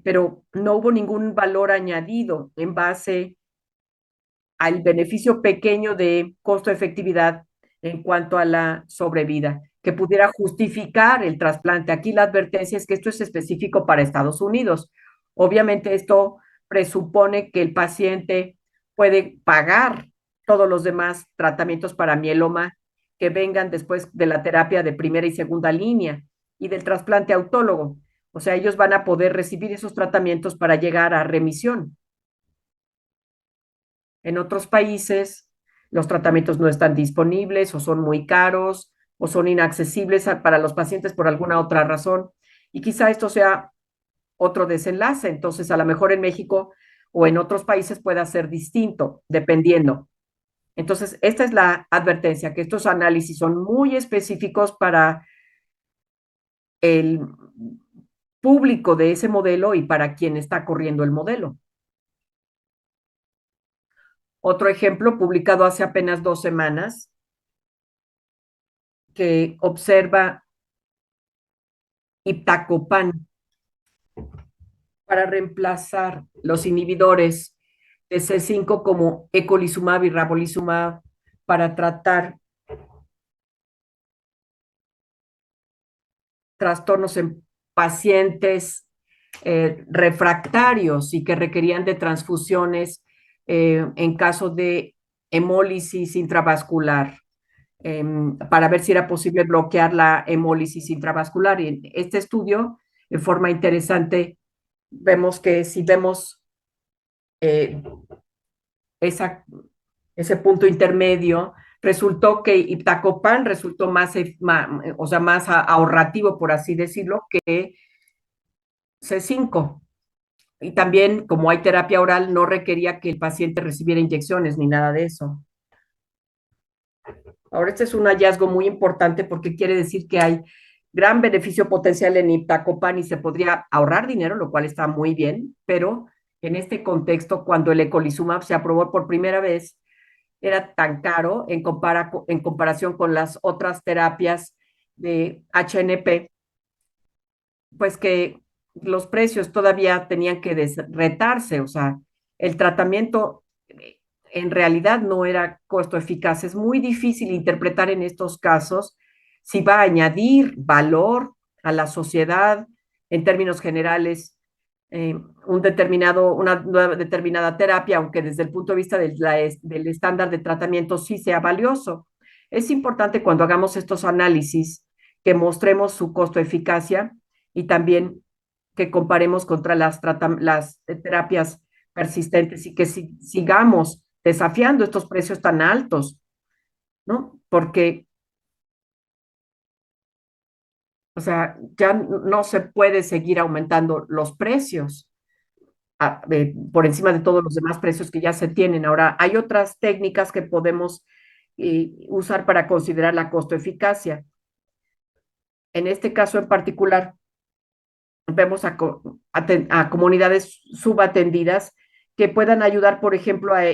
pero no hubo ningún valor añadido en base al beneficio pequeño de costo-efectividad en cuanto a la sobrevida, que pudiera justificar el trasplante. Aquí la advertencia es que esto es específico para Estados Unidos. Obviamente esto presupone que el paciente puede pagar todos los demás tratamientos para mieloma que vengan después de la terapia de primera y segunda línea y del trasplante autólogo. O sea, ellos van a poder recibir esos tratamientos para llegar a remisión. En otros países, los tratamientos no están disponibles o son muy caros o son inaccesibles para los pacientes por alguna otra razón. Y quizá esto sea otro desenlace. Entonces, a lo mejor en México o en otros países pueda ser distinto, dependiendo. Entonces, esta es la advertencia, que estos análisis son muy específicos para el público de ese modelo y para quien está corriendo el modelo. Otro ejemplo publicado hace apenas 2 semanas que observa iptacopan para reemplazar los inhibidores de C5 como eculizumab y ravolizumab para tratar trastornos en pacientes refractarios y que requerían de transfusiones en caso de hemólisis intravascular, para ver si era posible bloquear la hemólisis intravascular. Y en este estudio, en forma interesante, vemos que si vemos eh, esa, ese punto intermedio, resultó que iptacopan resultó o sea, más ahorrativo, por así decirlo, que C5. Y también, como hay terapia oral, no requería que el paciente recibiera inyecciones ni nada de eso. Ahora, este es un hallazgo muy importante porque quiere decir que hay gran beneficio potencial en iptacopan y se podría ahorrar dinero, lo cual está muy bien, pero en este contexto, cuando el eculizumab se aprobó por primera vez, era tan caro en comparación con las otras terapias de HNP, pues que los precios todavía tenían que retarse, o sea, el tratamiento en realidad no era costo eficaz. Es muy difícil interpretar en estos casos si va a añadir valor a la sociedad en términos generales, una determinada terapia, aunque desde el punto de vista del estándar de tratamiento sí sea valioso. Es importante cuando hagamos estos análisis que mostremos su costo-eficacia y también que comparemos contra las terapias persistentes y que sigamos desafiando estos precios tan altos, ¿no? Porque, o sea, ya no se puede seguir aumentando los precios por encima de todos los demás precios que ya se tienen. Ahora, hay otras técnicas que podemos usar para considerar la costo-eficacia. En este caso en particular, vemos a comunidades subatendidas que puedan ayudar, por ejemplo, a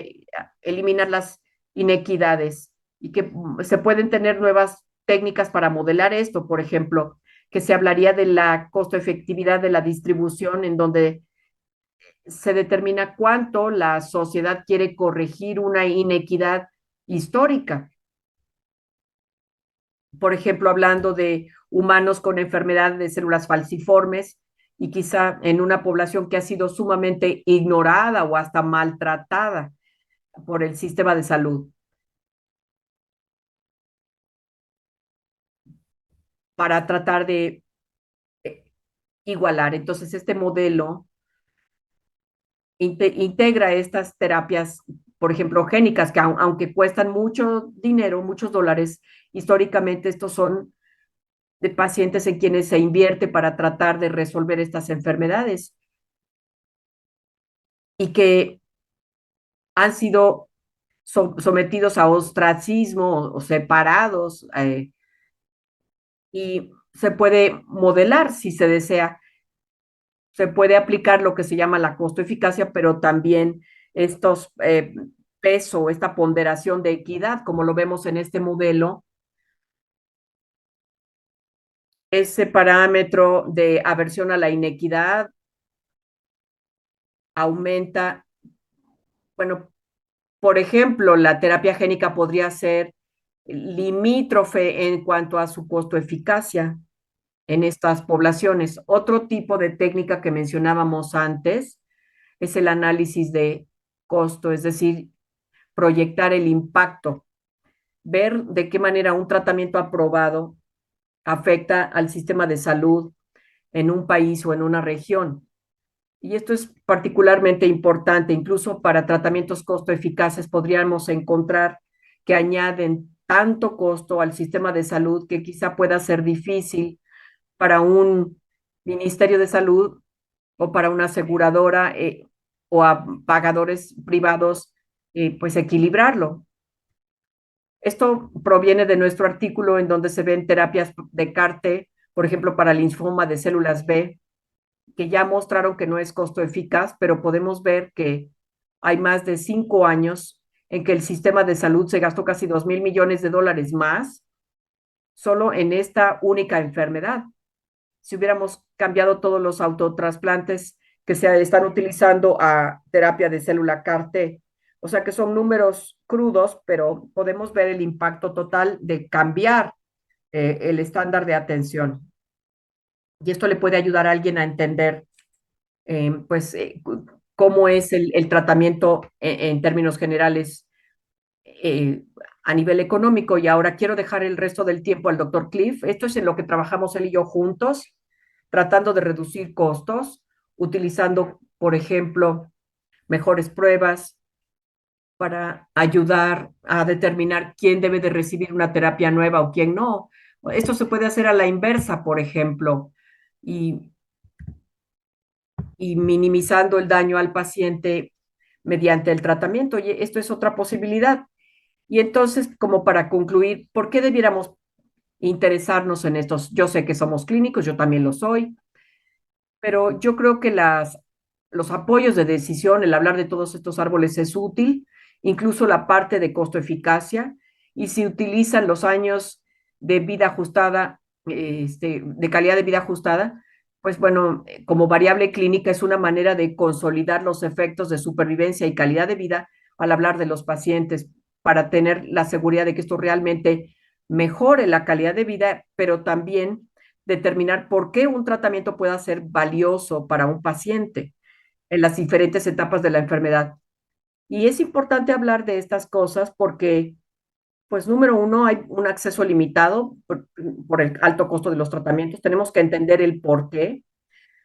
eliminar las inequidades y que se pueden tener nuevas técnicas para modelar esto, por ejemplo, que se hablaría de la costo-efectividad de la distribución en donde se determina cuánto la sociedad quiere corregir una inequidad histórica. Por ejemplo, hablando de humanos con enfermedad de células falciformes y quizá en una población que ha sido sumamente ignorada o hasta maltratada por el sistema de salud, para tratar de igualar. Entonces, este modelo integra estas terapias, por ejemplo, génicas, que aunque cuestan mucho dinero, muchos dólares, históricamente estos son de pacientes en quienes se invierte para tratar de resolver estas enfermedades y que han sido sometidos a ostracismo o separados, y se puede modelar si se desea. Se puede aplicar lo que se llama la costo-eficacia, pero también estos peso, esta ponderación de equidad, como lo vemos en este modelo, ese parámetro de aversión a la inequidad aumenta, bueno, por ejemplo, la terapia génica podría ser limítrofe en cuanto a su costo-eficacia en estas poblaciones. Otro tipo de técnica que mencionábamos antes es el análisis de costo, es decir, proyectar el impacto, ver de qué manera un tratamiento aprobado afecta al sistema de salud en un país o en una región. Y esto es particularmente importante, incluso para tratamientos costo eficaces podríamos encontrar que añaden tanto costo al sistema de salud que quizá pueda ser difícil para un ministerio de salud o para una aseguradora o a pagadores privados, pues equilibrarlo. Esto proviene de nuestro artículo en donde se ven terapias de CAR-T, por ejemplo, para linfoma de células B, que ya mostraron que no es costo eficaz, pero podemos ver que hay más de 5 años en que el sistema de salud se gastó casi $2,000 millones más solo en esta única enfermedad. Si hubiéramos cambiado todos los autotrasplantes que se están utilizando a terapia de célula CAR-T, o sea que son números crudos, pero podemos ver el impacto total de cambiar el estándar de atención. Y esto le puede ayudar a alguien a entender pues cómo es el tratamiento en términos generales a nivel económico. Y ahora quiero dejar el resto del tiempo al doctor Cliff. Esto es en lo que trabajamos él y yo juntos, tratando de reducir costos, utilizando, por ejemplo, mejores pruebas para ayudar a determinar quién debe de recibir una terapia nueva o quién no. Esto se puede hacer a la inversa, por ejemplo, y minimizando el daño al paciente mediante el tratamiento. Y esto es otra posibilidad. Y entonces, como para concluir, ¿por qué debiéramos interesarnos en estos? Yo sé que somos clínicos, yo también lo soy, pero yo creo que los apoyos de decisión, el hablar de todos estos árboles es útil, incluso la parte de costo-eficacia, y si utilizan los años de vida ajustada, de calidad de vida ajustada, pues bueno, como variable clínica es una manera de consolidar los efectos de supervivencia y calidad de vida al hablar de los pacientes para tener la seguridad de que esto realmente mejore la calidad de vida, pero también determinar por qué un tratamiento pueda ser valioso para un paciente en las diferentes etapas de la enfermedad. Y es importante hablar de estas cosas porque, pues, número uno, hay un acceso limitado por el alto costo de los tratamientos. Tenemos que entender el por qué,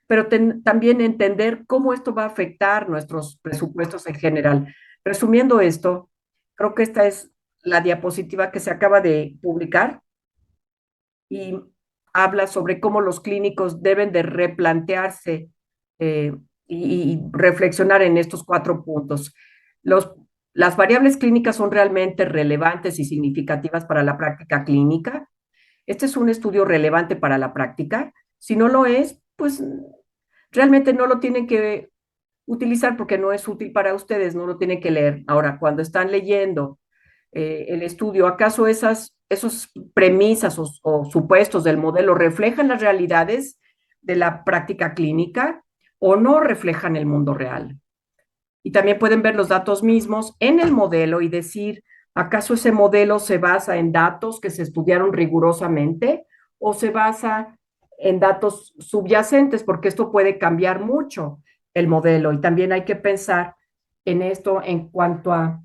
pero también entender cómo esto va a afectar nuestros presupuestos en general. Resumiendo esto, creo que esta es la diapositiva que se acaba de publicar y habla sobre cómo los clínicos deben de replantearse y reflexionar en estos 4 puntos. Los, las variables clínicas son realmente relevantes y significativas para la práctica clínica. Este es un estudio relevante para la práctica. Si no lo es, pues realmente no lo tienen que utilizar porque no es útil para ustedes, no lo tienen que leer. Ahora, cuando están leyendo el estudio, ¿acaso esos premisas o supuestos del modelo reflejan las realidades de la práctica clínica o no reflejan el mundo real? Y también pueden ver los datos mismos en el modelo y decir, ¿acaso ese modelo se basa en datos que se estudiaron rigurosamente o se basa en datos subyacentes? Porque esto puede cambiar mucho el modelo y también hay que pensar en esto en cuanto a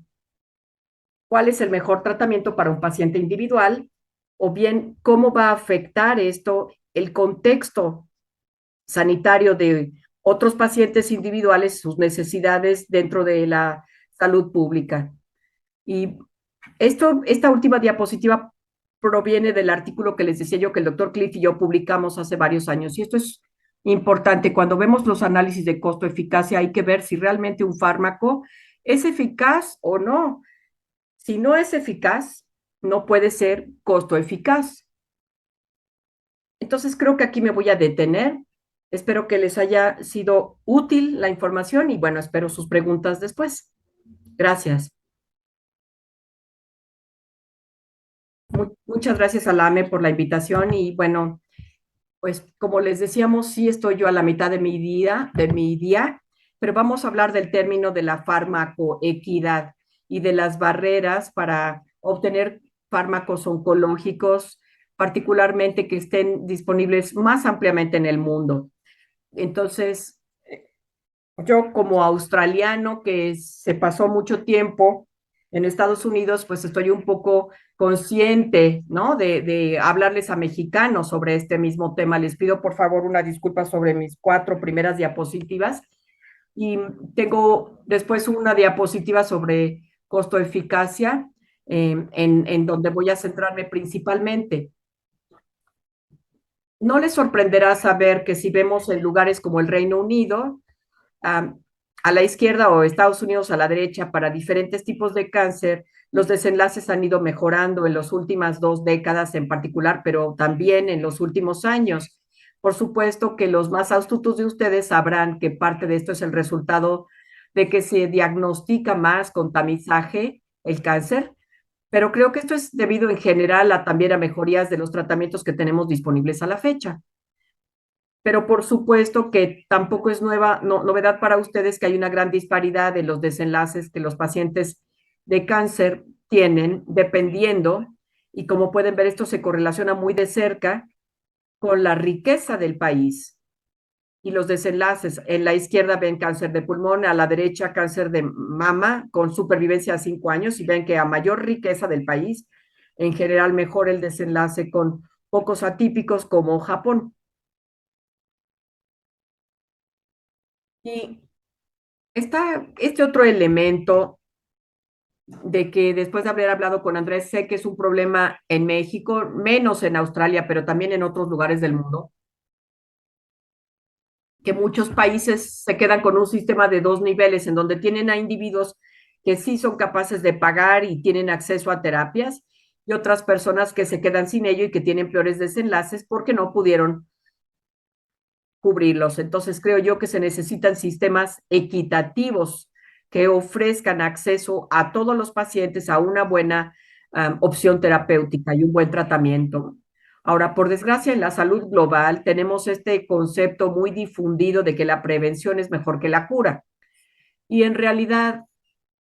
cuál es el mejor tratamiento para un paciente individual o bien cómo va a afectar esto el contexto sanitario de otros pacientes individuales, sus necesidades dentro de la salud pública. Y esta última diapositiva proviene del artículo que les decía yo que el doctor Cliff y yo publicamos hace varios años. Y esto es importante. Cuando vemos los análisis de costo-eficacia, hay que ver si realmente un fármaco es eficaz o no. Si no es eficaz, no puede ser costo eficaz. Entonces creo que aquí me voy a detener. Espero que les haya sido útil la información y bueno, espero sus preguntas después. Gracias. Muchas gracias a la AME por la invitación y bueno, pues como les decíamos, sí estoy yo a la mitad de mi día pero vamos a hablar del término de la farmacoequidad y de las barreras para obtener fármacos oncológicos, particularmente que estén disponibles más ampliamente en el mundo. Entonces, yo como australiano que se pasó mucho tiempo en Estados Unidos, pues estoy un poco consciente, ¿no? De hablarles a mexicanos sobre este mismo tema. Les pido por favor una disculpa sobre mis 4 primeras diapositivas y tengo después una diapositiva sobre costo-eficacia en donde voy a centrarme principalmente. No les sorprenderá saber que si vemos en lugares como el Reino Unido, a la izquierda o Estados Unidos a la derecha para diferentes tipos de cáncer, los desenlaces han ido mejorando en las últimas 2 décadas en particular, pero también en los últimos años. Por supuesto que los más astutos de ustedes sabrán que parte de esto es el resultado de que se diagnostica más con tamizaje el cáncer, pero creo que esto es debido en general también a mejorías de los tratamientos que tenemos disponibles a la fecha. Pero por supuesto que tampoco es novedad para ustedes que hay una gran disparidad de los desenlaces que los pacientes de cáncer tienen dependiendo, y como pueden ver, esto se correlaciona muy de cerca con la riqueza del país y los desenlaces. En la izquierda ven cáncer de pulmón, a la derecha cáncer de mama con supervivencia a 5 años, y ven que a mayor riqueza del país, en general mejor el desenlace con pocos atípicos como Japón. Y está este otro elemento de que después de haber hablado con Andrés, sé que es un problema en México, menos en Australia, pero también en otros lugares del mundo, que muchos países se quedan con un sistema de 2 niveles en donde tienen a individuos que sí son capaces de pagar y tienen acceso a terapias y otras personas que se quedan sin ello y que tienen peores desenlaces porque no pudieron cubrirlos. Entonces creo yo que se necesitan sistemas equitativos que ofrezcan acceso a todos los pacientes a una buena opción terapéutica y un buen tratamiento. Ahora, por desgracia, en la salud global tenemos este concepto muy difundido de que la prevención es mejor que la cura. Y en realidad,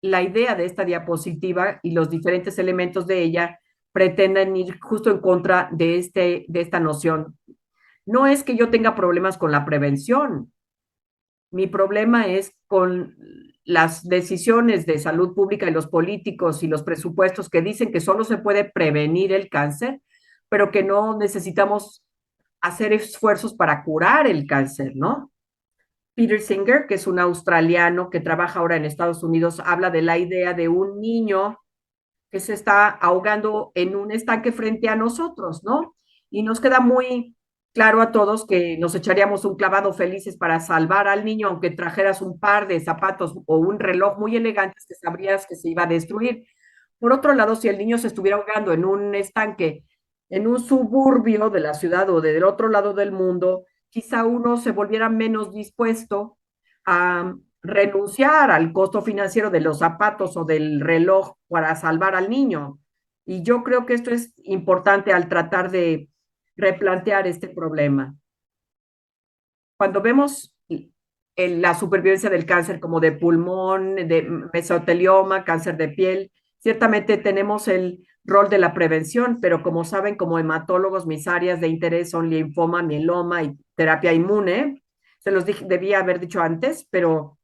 la idea de esta diapositiva y los diferentes elementos de ella pretenden ir justo en contra de esta noción. No es que yo tenga problemas con la prevención, mi problema es con las decisiones de salud pública y los políticos y los presupuestos que dicen que solo se puede prevenir el cáncer, pero que no necesitamos hacer esfuerzos para curar el cáncer, ¿no? Peter Singer, que es un australiano que trabaja ahora en Estados Unidos, habla de la idea de un niño que se está ahogando en un estanque frente a nosotros, ¿no? Y nos queda muy claro a todos que nos echaríamos un clavado felices para salvar al niño, aunque trajeras un par de zapatos o un reloj muy elegantes que sabrías que se iba a destruir. Por otro lado, si el niño se estuviera ahogando en un estanque, en un suburbio de la ciudad o del otro lado del mundo, quizá uno se volviera menos dispuesto a renunciar al costo financiero de los zapatos o del reloj para salvar al niño. Y yo creo que esto es importante al tratar de replantear este problema. Cuando vemos la supervivencia del cáncer como de pulmón, de mesotelioma, cáncer de piel, ciertamente tenemos el rol de la prevención, pero como saben, como hematólogos, mis áreas de interés son linfoma, mieloma y terapia inmune. Se los debía haber dicho antes, pero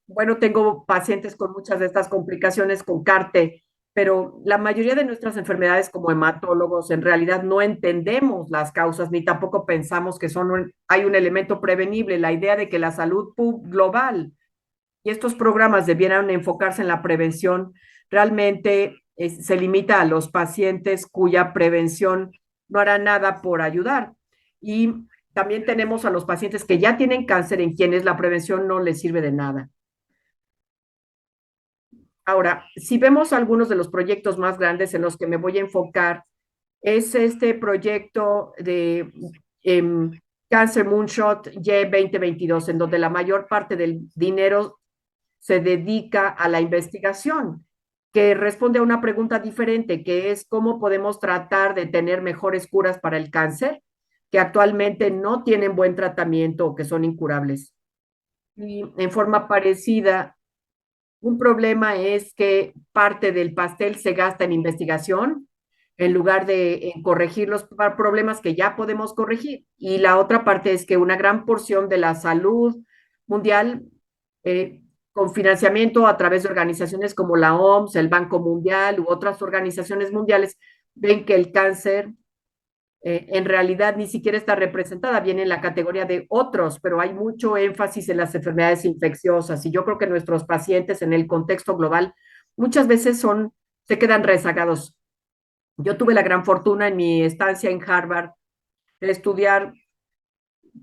bueno, tengo pacientes con muchas de estas complicaciones con CAR-T, pero la mayoría de nuestras enfermedades como hematólogos en realidad no entendemos las causas ni tampoco pensamos que hay un elemento prevenible. La idea de que la salud global y estos programas debieran enfocarse en la prevención realmente se limita a los pacientes cuya prevención no hará nada por ayudar. Y también tenemos a los pacientes que ya tienen cáncer en quienes la prevención no les sirve de nada. Ahora, si vemos algunos de los proyectos más grandes en los que me voy a enfocar, es este proyecto de Cancer Moonshot Y 2022, en donde la mayor parte del dinero se dedica a la investigación, que responde a una pregunta diferente, que es cómo podemos tratar de tener mejores curas para el cáncer, que actualmente no tienen buen tratamiento o que son incurables. Y en forma parecida, un problema es que parte del pastel se gasta en investigación en lugar de en corregir los problemas que ya podemos corregir. Y la otra parte es que una gran porción de la salud mundial, eh, con financiamiento a través de organizaciones como la OMS, el Banco Mundial u otras organizaciones mundiales, ven que el cáncer en realidad ni siquiera está representada, viene en la categoría de otros, pero hay mucho énfasis en las enfermedades infecciosas y yo creo que nuestros pacientes en el contexto global muchas veces se quedan rezagados. Yo tuve la gran fortuna en mi estancia en Harvard de estudiar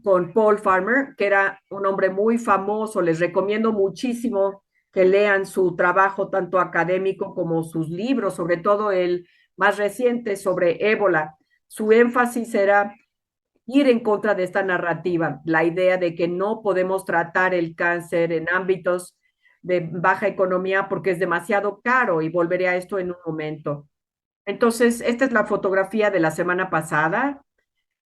con Paul Farmer, que era un hombre muy famoso. Les recomiendo muchísimo que lean su trabajo, tanto académico como sus libros, sobre todo el más reciente sobre ébola. Su énfasis era ir en contra de esta narrativa, la idea de que no podemos tratar el cáncer en ámbitos de baja economía porque es demasiado caro y volveré a esto en un momento. Entonces, esta es la fotografía de la semana pasada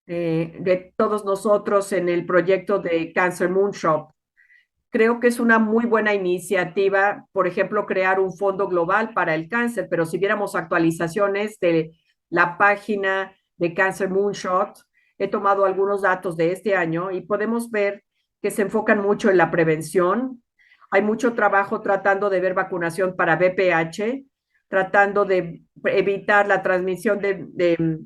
de todos nosotros en el proyecto de Cancer Moonshot. Creo que es una muy buena iniciativa, por ejemplo, crear un fondo global para el cáncer, pero si viéramos actualizaciones de la página de Cancer Moonshot, he tomado algunos datos de este año y podemos ver que se enfocan mucho en la prevención. Hay mucho trabajo tratando de ver vacunación para VPH, tratando de evitar la transmisión de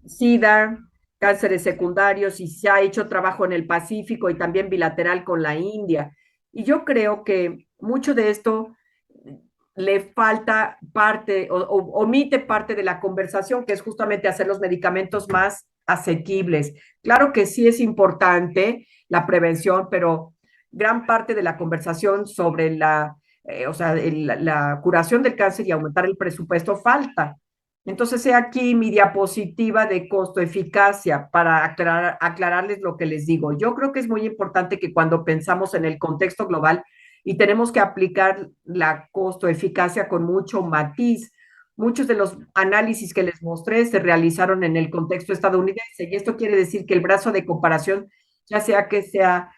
SIDA, cánceres secundarios, y se ha hecho trabajo en el Pacífico y también bilateral con la India. Y yo creo que mucho de esto le falta parte o omite parte de la conversación, que es justamente hacer los medicamentos más asequibles. Claro que sí es importante la prevención, pero gran parte de la conversación sobre o sea, la curación del cáncer y aumentar el presupuesto falta. Entonces, he aquí mi diapositiva de costo-eficacia para aclararles lo que les digo. Yo creo que es muy importante que cuando pensamos en el contexto global y tenemos que aplicar la costo-eficacia con mucho matiz, muchos de los análisis que les mostré se realizaron en el contexto estadounidense y esto quiere decir que el brazo de comparación, ya sea que sea,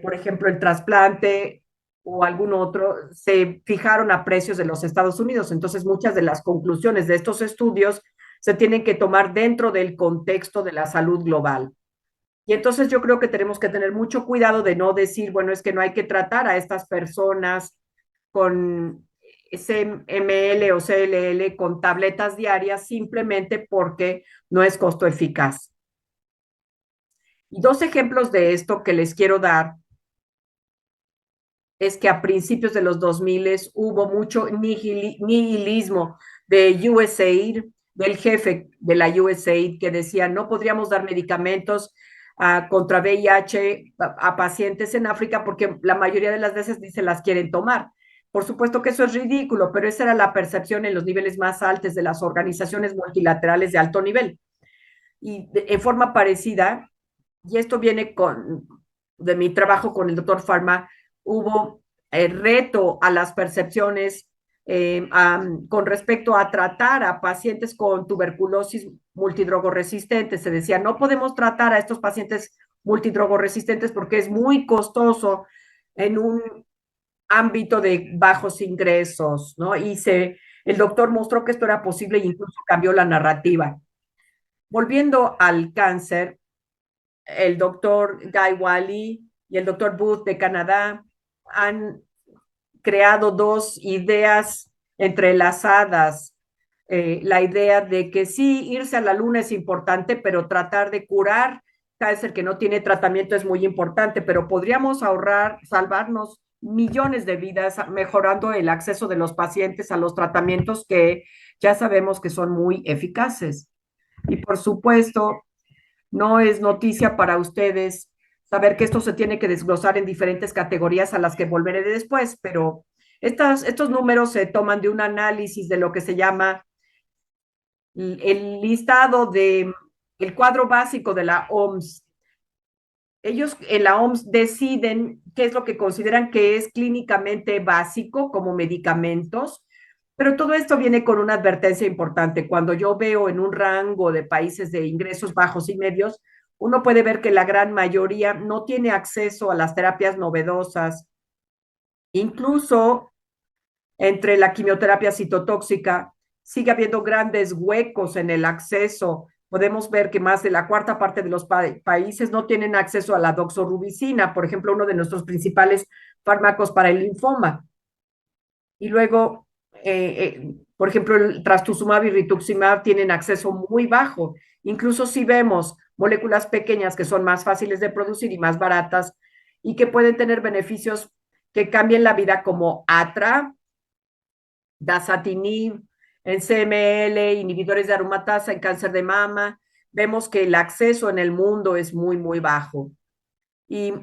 por ejemplo, el trasplante o algún otro, se fijaron a precios de los Estados Unidos. Entonces, muchas de las conclusiones de estos estudios se tienen que tomar dentro del contexto de la salud global. Y entonces yo creo que tenemos que tener mucho cuidado de no decir, bueno, es que no hay que tratar a estas personas con CML o CLL con tabletas diarias simplemente porque no es costo eficaz. Y dos ejemplos de esto que les quiero dar es que a principios de los 2000 hubo mucho nihilismo de USAID, del jefe de la USAID, que decía no podríamos dar medicamentos contra VIH a pacientes en África porque la mayoría de las veces ni se las quieren tomar. Por supuesto que eso es ridículo, pero esa era la percepción en los niveles más altos de las organizaciones multilaterales de alto nivel. Y en forma parecida, y esto viene de mi trabajo con el doctor Farma, hubo reto a las percepciones con respecto a tratar a pacientes con tuberculosis multidrogoresistente. Se decía, no podemos tratar a estos pacientes multidrogoresistentes porque es muy costoso en un ámbito de bajos ingresos, ¿no? El doctor mostró que esto era posible e incluso cambió la narrativa. Volviendo al cáncer, el doctor Guy Wally y el doctor Booth de Canadá han creado dos ideas entrelazadas. La idea de que sí, irse a la luna es importante, pero tratar de curar cáncer que no tiene tratamiento es muy importante, pero podríamos salvarnos millones de vidas mejorando el acceso de los pacientes a los tratamientos que ya sabemos que son muy eficaces. Y por supuesto, no es noticia para ustedes saber que esto se tiene que desglosar en diferentes categorías a las que volveré después, pero estos números se toman de un análisis de lo que se llama el listado el cuadro básico de la OMS. Ellos en la OMS deciden qué es lo que consideran que es clínicamente básico como medicamentos, pero todo esto viene con una advertencia importante. Cuando yo veo en un rango de países de ingresos bajos y medios, uno puede ver que la gran mayoría no tiene acceso a las terapias novedosas, incluso entre la quimioterapia citotóxica, sigue habiendo grandes huecos en el acceso. Podemos ver que más de la cuarta parte de los países no tienen acceso a la doxorubicina, por ejemplo, uno de nuestros principales fármacos para el linfoma. Y luego, por ejemplo, el trastuzumab y rituximab tienen acceso muy bajo. Incluso si vemos moléculas pequeñas que son más fáciles de producir y más baratas y que pueden tener beneficios que cambien la vida como ATRA, dasatinib, en CML, inhibidores de aromatasa en cáncer de mama, vemos que el acceso en el mundo es muy, muy bajo. Y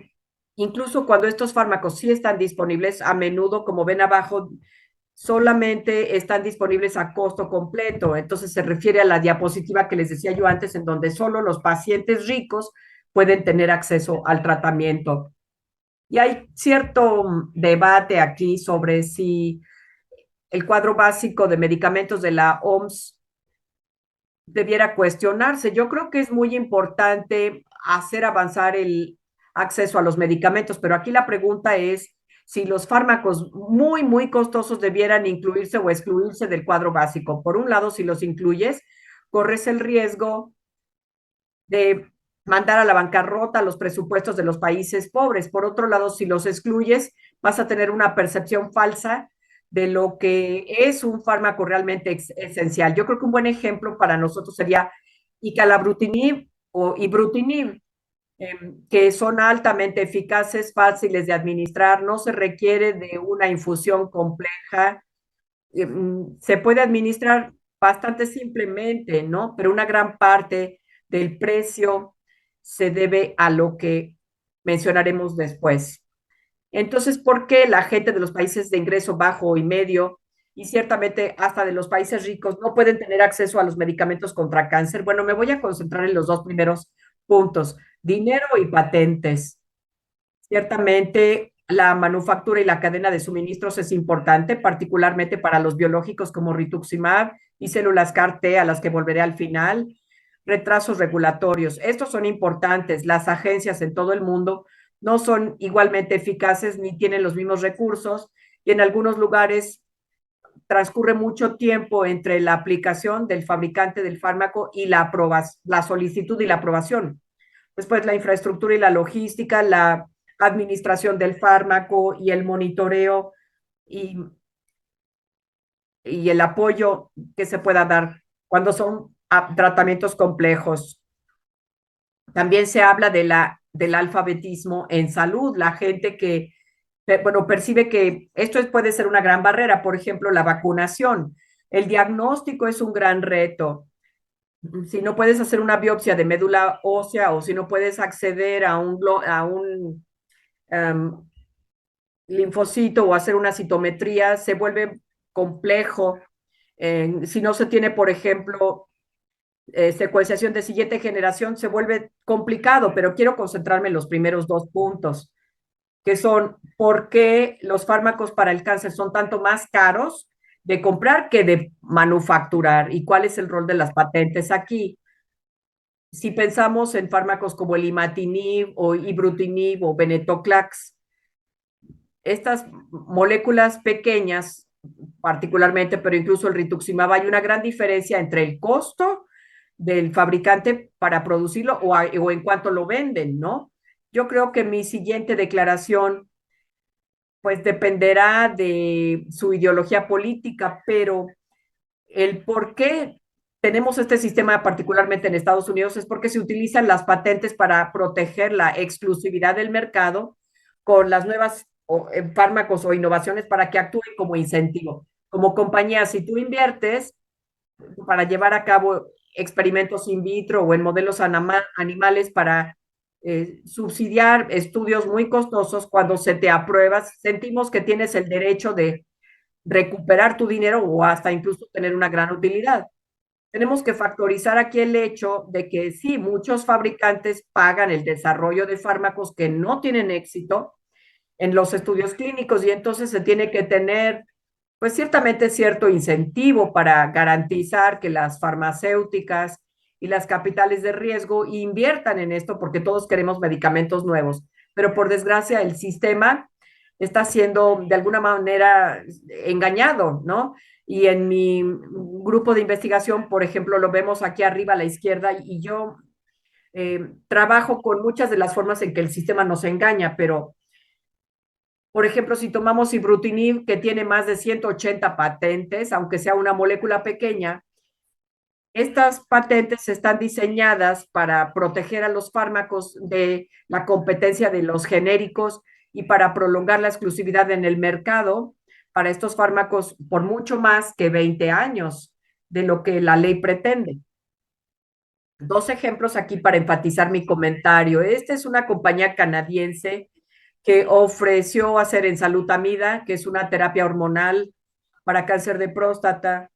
incluso cuando estos fármacos sí están disponibles, a menudo, como ven abajo, solamente están disponibles a costo completo. Entonces se refiere a la diapositiva que les decía yo antes, en donde solo los pacientes ricos pueden tener acceso al tratamiento. Y hay cierto debate aquí sobre si el cuadro básico de medicamentos de la OMS debiera cuestionarse. Yo creo que es muy importante hacer avanzar el acceso a los medicamentos, pero aquí la pregunta es si los fármacos muy, muy costosos debieran incluirse o excluirse del cuadro básico. Por un lado, si los incluyes, corres el riesgo de mandar a la bancarrota los presupuestos de los países pobres. Por otro lado, si los excluyes, vas a tener una percepción falsa de lo que es un fármaco realmente esencial. Yo creo que un buen ejemplo para nosotros sería icalabrutinib o ibrutinib, que son altamente eficaces, fáciles de administrar, no se requiere de una infusión compleja, se puede administrar bastante simplemente, ¿no? Pero una gran parte del precio se debe a lo que mencionaremos después. Entonces, ¿por qué la gente de los países de ingreso bajo y medio y ciertamente hasta de los países ricos no pueden tener acceso a los medicamentos contra cáncer? Bueno, me voy a concentrar en los dos primeros puntos, dinero y patentes. Ciertamente, la manufactura y la cadena de suministros es importante, particularmente para los biológicos como rituximab y células CAR-T, a las que volveré al final. Retrasos regulatorios. Estos son importantes. Las agencias en todo el mundo no son igualmente eficaces ni tienen los mismos recursos y en algunos lugares transcurre mucho tiempo entre la aplicación del fabricante del fármaco y la solicitud y la aprobación. Después la infraestructura y la logística, la administración del fármaco y el monitoreo y, y el apoyo que se pueda dar cuando son tratamientos complejos. También se habla del alfabetismo en salud, la gente que, bueno, percibe que esto puede ser una gran barrera, por ejemplo, la vacunación. El diagnóstico es un gran reto. Si no puedes hacer una biopsia de médula ósea o si no puedes acceder a un um, linfocito o hacer una citometría, se vuelve complejo. Si no se tiene, por ejemplo, secuenciación de siguiente generación, se vuelve complicado, pero quiero concentrarme en los primeros dos puntos, que son por qué los fármacos para el cáncer son tanto más caros de comprar que de manufacturar y cuál es el rol de las patentes aquí. Si pensamos en fármacos como el imatinib o ibrutinib o venetoclax, estas moléculas pequeñas, particularmente, pero incluso el rituximab, hay una gran diferencia entre el costo del fabricante para producirlo o en cuanto lo venden, ¿no? Yo creo que mi siguiente declaración, pues dependerá de su ideología política, pero el por qué tenemos este sistema particularmente en Estados Unidos es porque se utilizan las patentes para proteger la exclusividad del mercado con las nuevas fármacos o innovaciones para que actúen como incentivo. Como compañía, si tú inviertes para llevar a cabo experimentos in vitro o en modelos animales para subsidiar estudios muy costosos, cuando se te aprueba, sentimos que tienes el derecho de recuperar tu dinero o hasta incluso tener una gran utilidad. Tenemos que factorizar aquí el hecho de que sí, muchos fabricantes pagan el desarrollo de fármacos que no tienen éxito en los estudios clínicos y entonces se tiene que tener, pues ciertamente cierto incentivo para garantizar que las farmacéuticas y las capitales de riesgo inviertan en esto porque todos queremos medicamentos nuevos. Pero por desgracia el sistema está siendo de alguna manera engañado, ¿no? Y en mi grupo de investigación, por ejemplo, lo vemos aquí arriba a la izquierda y yo trabajo con muchas de las formas en que el sistema nos engaña, pero por ejemplo, si tomamos ibrutinib, que tiene más de 180 patentes, aunque sea una molécula pequeña, estas patentes están diseñadas para proteger a los fármacos de la competencia de los genéricos y para prolongar la exclusividad en el mercado para estos fármacos por mucho más que 20 años de lo que la ley pretende. Dos ejemplos aquí para enfatizar mi comentario. Esta es una compañía canadiense que ofreció hacer ensalutamida, que es una terapia hormonal para cáncer de próstata,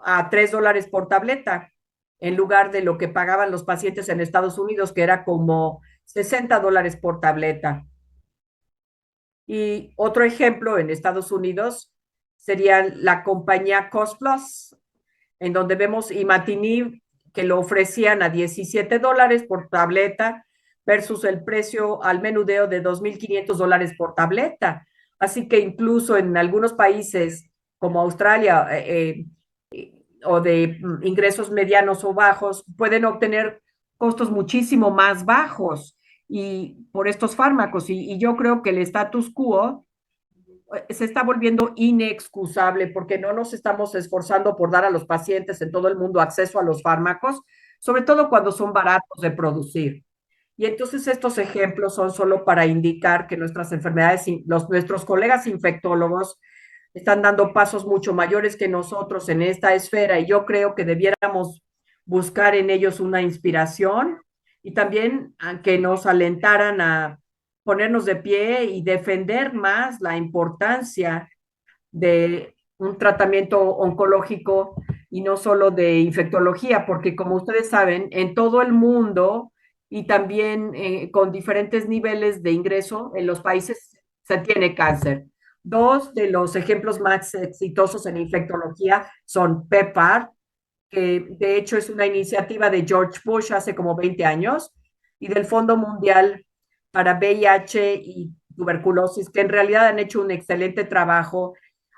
a $3 por tableta, en lugar de lo que pagaban los pacientes en Estados Unidos, que era como $60 por tableta. Y otro ejemplo en Estados Unidos sería la compañía Cost Plus, en donde vemos imatinib, que lo ofrecían a $17 por tableta versus el precio al menudeo de $2,500 por tableta. Así que incluso en algunos países como Australia o de ingresos medianos o bajos, pueden obtener costos muchísimo más bajos y por estos fármacos. Y yo creo que el status quo se está volviendo inexcusable porque no nos estamos esforzando por dar a los pacientes en todo el mundo acceso a los fármacos, sobre todo cuando son baratos de producir. Y entonces estos ejemplos son solo para indicar que nuestras enfermedades, nuestros colegas infectólogos están dando pasos mucho mayores que nosotros en esta esfera y yo creo que debiéramos buscar en ellos una inspiración y también a que nos alentaran a ponernos de pie y defender más la importancia de un tratamiento oncológico y no solo de infectología, porque como ustedes saben, en todo el mundo y también con diferentes niveles de ingreso en los países se tiene cáncer. Dos de los ejemplos más exitosos en infectología son PEPFAR, que de hecho es una iniciativa de George Bush hace como 20 años, y del Fondo Mundial para VIH y tuberculosis, que en realidad han hecho un excelente trabajo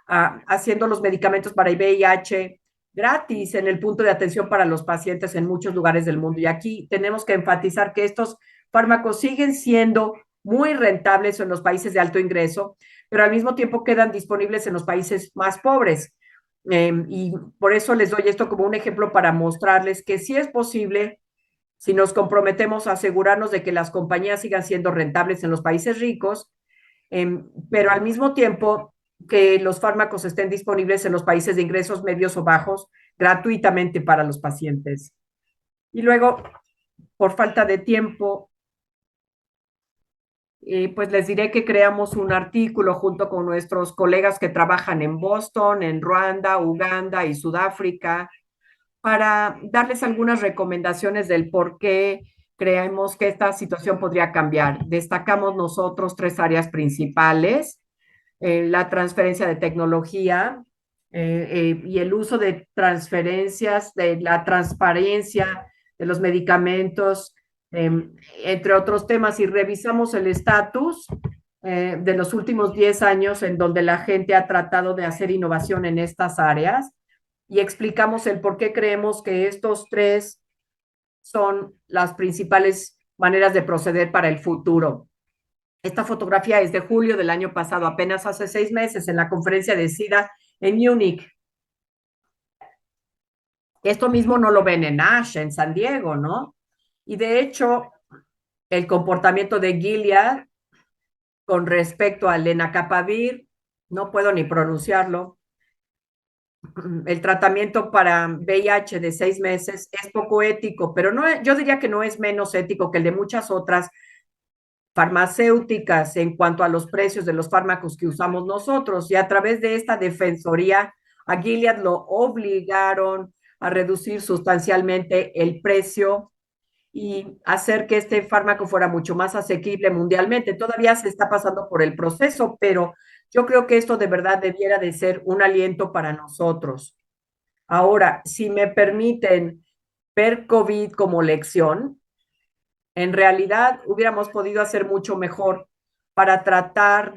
haciendo los medicamentos para el VIH gratis en el punto de atención para los pacientes en muchos lugares del mundo. Y aquí tenemos que enfatizar que estos fármacos siguen siendo muy rentables en los países de alto ingreso, pero al mismo tiempo quedan disponibles en los países más pobres. Y por eso les doy esto como un ejemplo para mostrarles que sí es posible, si nos comprometemos a asegurarnos de que las compañías sigan siendo rentables en los países ricos, pero al mismo tiempo que los fármacos estén disponibles en los países de ingresos medios o bajos gratuitamente para los pacientes. Y luego, por falta de tiempo, pues les diré que creamos un artículo junto con nuestros colegas que trabajan en Boston, en Ruanda, Uganda y Sudáfrica, para darles algunas recomendaciones del por qué creemos que esta situación podría cambiar. Destacamos nosotros tres áreas principales: la transferencia de tecnología y el uso de transferencias, de la transparencia de los medicamentos, entre otros temas, y revisamos el estatus de los últimos 10 años en donde la gente ha tratado de hacer innovación en estas áreas y explicamos el por qué creemos que estos tres son las principales maneras de proceder para el futuro. Esta fotografía es de julio del año pasado, apenas hace 6 meses, en la conferencia de SIDA en Múnich. Esto mismo no lo ven en ASH, en San Diego, ¿no? Y de hecho, el comportamiento de Gilead con respecto al lenacapavir, no puedo ni pronunciarlo, el tratamiento para VIH de 6 meses es poco ético, pero no, yo diría que no es menos ético que el de muchas otras farmacéuticas en cuanto a los precios de los fármacos que usamos nosotros. Y a través de esta defensoría, a Gilead lo obligaron a reducir sustancialmente el precio y hacer que este fármaco fuera mucho más asequible mundialmente. Todavía se está pasando por el proceso, pero yo creo que esto de verdad debiera de ser un aliento para nosotros. Ahora, si me permiten, ver COVID como lección, en realidad hubiéramos podido hacer mucho mejor para tratar,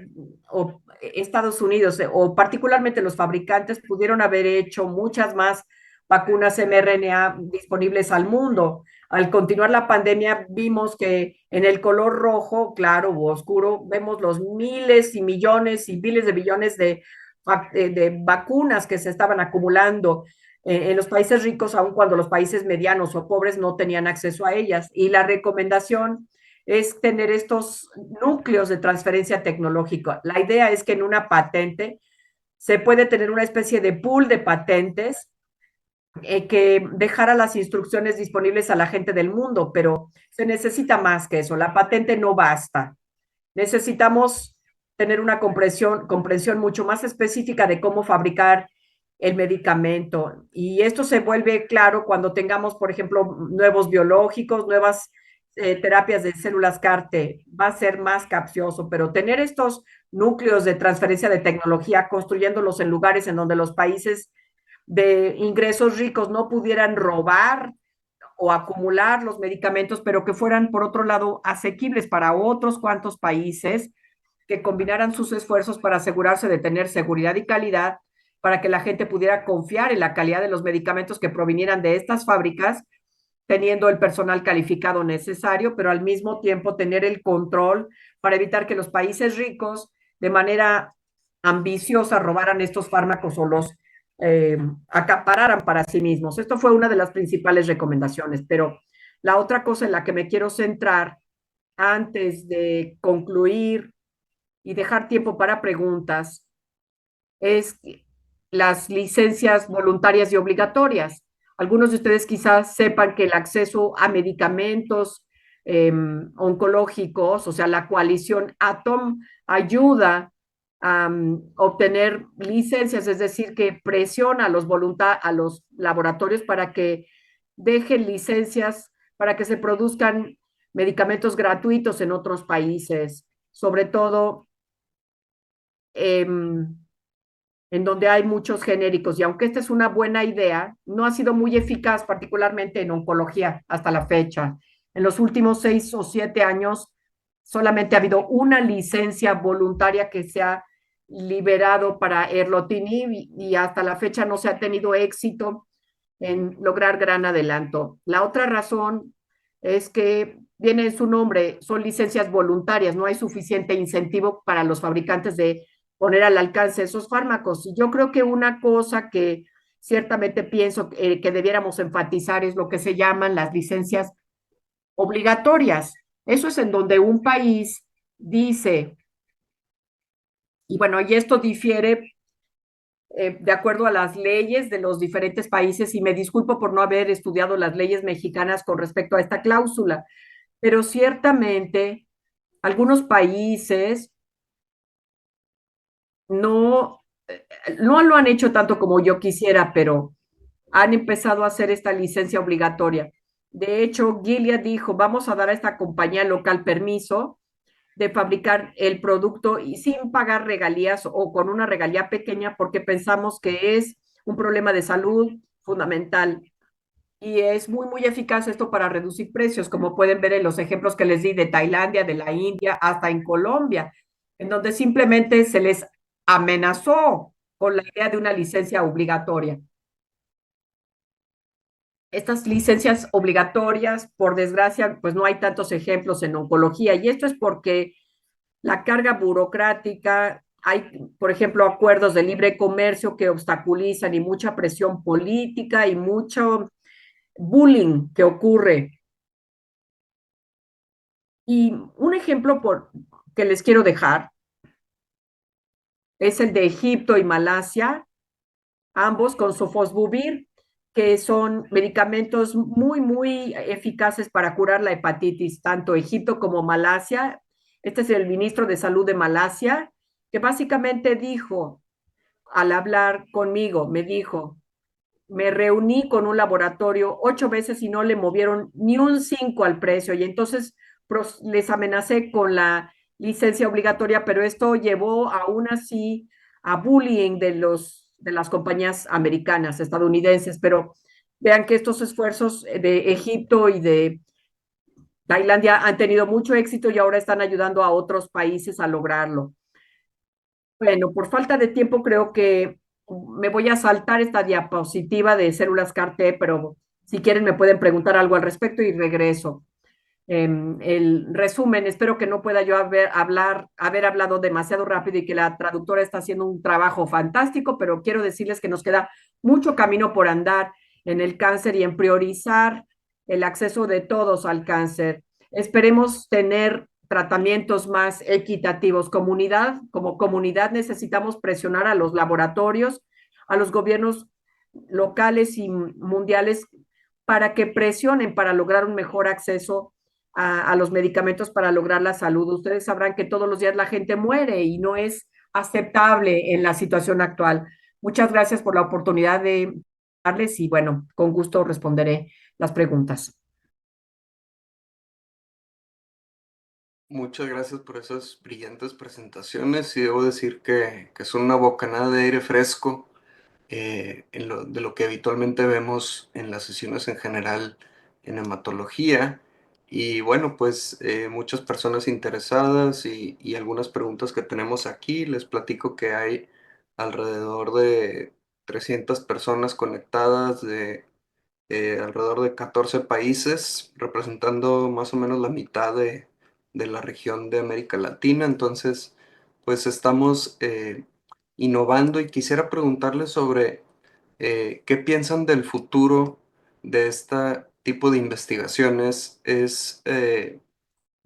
o Estados Unidos, o particularmente los fabricantes, pudieron haber hecho muchas más vacunas mRNA disponibles al mundo. Al continuar la pandemia, vimos que en el color rojo, claro o oscuro, vemos los miles y millones y miles de billones de vacunas que se estaban acumulando en los países ricos, aun cuando los países medianos o pobres no tenían acceso a ellas. Y la recomendación es tener estos núcleos de transferencia tecnológica. La idea es que en una patente se puede tener una especie de pool de patentes que dejara las instrucciones disponibles a la gente del mundo, pero se necesita más que eso. La patente no basta. Necesitamos tener una comprensión mucho más específica de cómo fabricar el medicamento. Y esto se vuelve claro cuando tengamos, por ejemplo, nuevos biológicos, nuevas terapias de células CAR-T. Va a ser más capcioso, pero tener estos núcleos de transferencia de tecnología, construyéndolos en lugares en donde los países de ingresos ricos no pudieran robar o acumular los medicamentos, pero que fueran, por otro lado, asequibles para otros cuantos países, que combinaran sus esfuerzos para asegurarse de tener seguridad y calidad, para que la gente pudiera confiar en la calidad de los medicamentos que provinieran de estas fábricas, teniendo el personal calificado necesario, pero al mismo tiempo tener el control para evitar que los países ricos, de manera ambiciosa, robaran estos fármacos o los acapararan para sí mismos. Esto fue una de las principales recomendaciones, pero la otra cosa en la que me quiero centrar antes de concluir y dejar tiempo para preguntas es las licencias voluntarias y obligatorias. Algunos de ustedes quizás sepan que el acceso a medicamentos oncológicos, o sea, la coalición ATOM, ayuda a obtener licencias, es decir, que presiona a los laboratorios para que dejen licencias para que se produzcan medicamentos gratuitos en otros países, sobre todo en donde hay muchos genéricos. Y aunque esta es una buena idea, no ha sido muy eficaz, particularmente en oncología hasta la fecha. En los últimos 6 o 7 años, solamente ha habido una licencia voluntaria que se ha liberado para erlotinib y hasta la fecha no se ha tenido éxito en lograr gran adelanto. La otra razón es que viene en su nombre, son licencias voluntarias, no hay suficiente incentivo para los fabricantes de poner al alcance esos fármacos. Y yo creo que una cosa que ciertamente pienso que debiéramos enfatizar es lo que se llaman las licencias obligatorias. Eso es en donde un país dice, y bueno, y esto difiere de acuerdo a las leyes de los diferentes países, y me disculpo por no haber estudiado las leyes mexicanas con respecto a esta cláusula, pero ciertamente algunos países no, no lo han hecho tanto como yo quisiera, pero han empezado a hacer esta licencia obligatoria. De hecho, Gilead dijo, vamos a dar a esta compañía local permiso de fabricar el producto y sin pagar regalías o con una regalía pequeña porque pensamos que es un problema de salud fundamental. Y es muy, muy eficaz esto para reducir precios, como pueden ver en los ejemplos que les di de Tailandia, de la India, hasta en Colombia, en donde simplemente se les amenazó con la idea de una licencia obligatoria. Estas licencias obligatorias, por desgracia, pues no hay tantos ejemplos en oncología, y esto es porque la carga burocrática, hay, por ejemplo, acuerdos de libre comercio que obstaculizan y mucha presión política y mucho bullying que ocurre. Y un ejemplo que les quiero dejar es el de Egipto y Malasia, ambos con sofosbuvir, que son medicamentos muy, muy eficaces para curar la hepatitis, tanto Egipto como Malasia. Este es el ministro de Salud de Malasia, que básicamente dijo, al hablar conmigo, me dijo, me reuní con un laboratorio 8 veces y no le movieron ni un 5 al precio, y entonces les amenacé con la licencia obligatoria, pero esto llevó aún así a bullying de las compañías americanas, estadounidenses, pero vean que estos esfuerzos de Egipto y de Tailandia han tenido mucho éxito y ahora están ayudando a otros países a lograrlo. Bueno, por falta de tiempo creo que me voy a saltar esta diapositiva de células CAR-T, pero si quieren me pueden preguntar algo al respecto y regreso. El resumen, espero que no pueda yo haber hablado demasiado rápido y que la traductora está haciendo un trabajo fantástico, pero quiero decirles que nos queda mucho camino por andar en el cáncer y en priorizar el acceso de todos al cáncer. Esperemos tener tratamientos más equitativos. Como comunidad necesitamos presionar a los laboratorios, a los gobiernos locales y mundiales para que presionen para lograr un mejor acceso a los medicamentos para lograr la salud. Ustedes sabrán que todos los días la gente muere y no es aceptable en la situación actual. Muchas gracias por la oportunidad de darles y bueno, con gusto responderé las preguntas. Muchas gracias por esas brillantes presentaciones y debo decir que son una bocanada de aire fresco de lo que habitualmente vemos en las sesiones en general en hematología. Y bueno, pues muchas personas interesadas y algunas preguntas que tenemos aquí. Les platico que hay alrededor de 300 personas conectadas de alrededor de 14 países, representando más o menos la mitad de la región de América Latina. Entonces, pues estamos innovando y quisiera preguntarles sobre qué piensan del futuro de este tipo de investigaciones. Es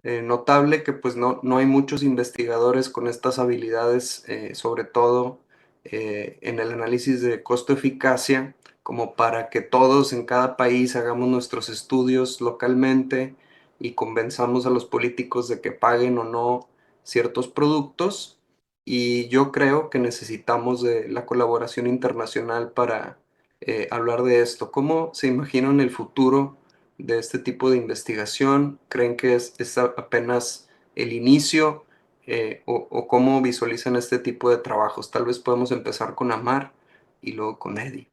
notable que pues no hay muchos investigadores con estas habilidades, sobre todo en el análisis de costo-eficacia, como para que todos en cada país hagamos nuestros estudios localmente y convenzamos a los políticos de que paguen o no ciertos productos. Y yo creo que necesitamos de la colaboración internacional para hablar de esto. ¿Cómo se imaginan el futuro de este tipo de investigación? ¿Creen que es apenas el inicio o cómo visualizan este tipo de trabajos? Tal vez podemos empezar con Amar y luego con Eddie.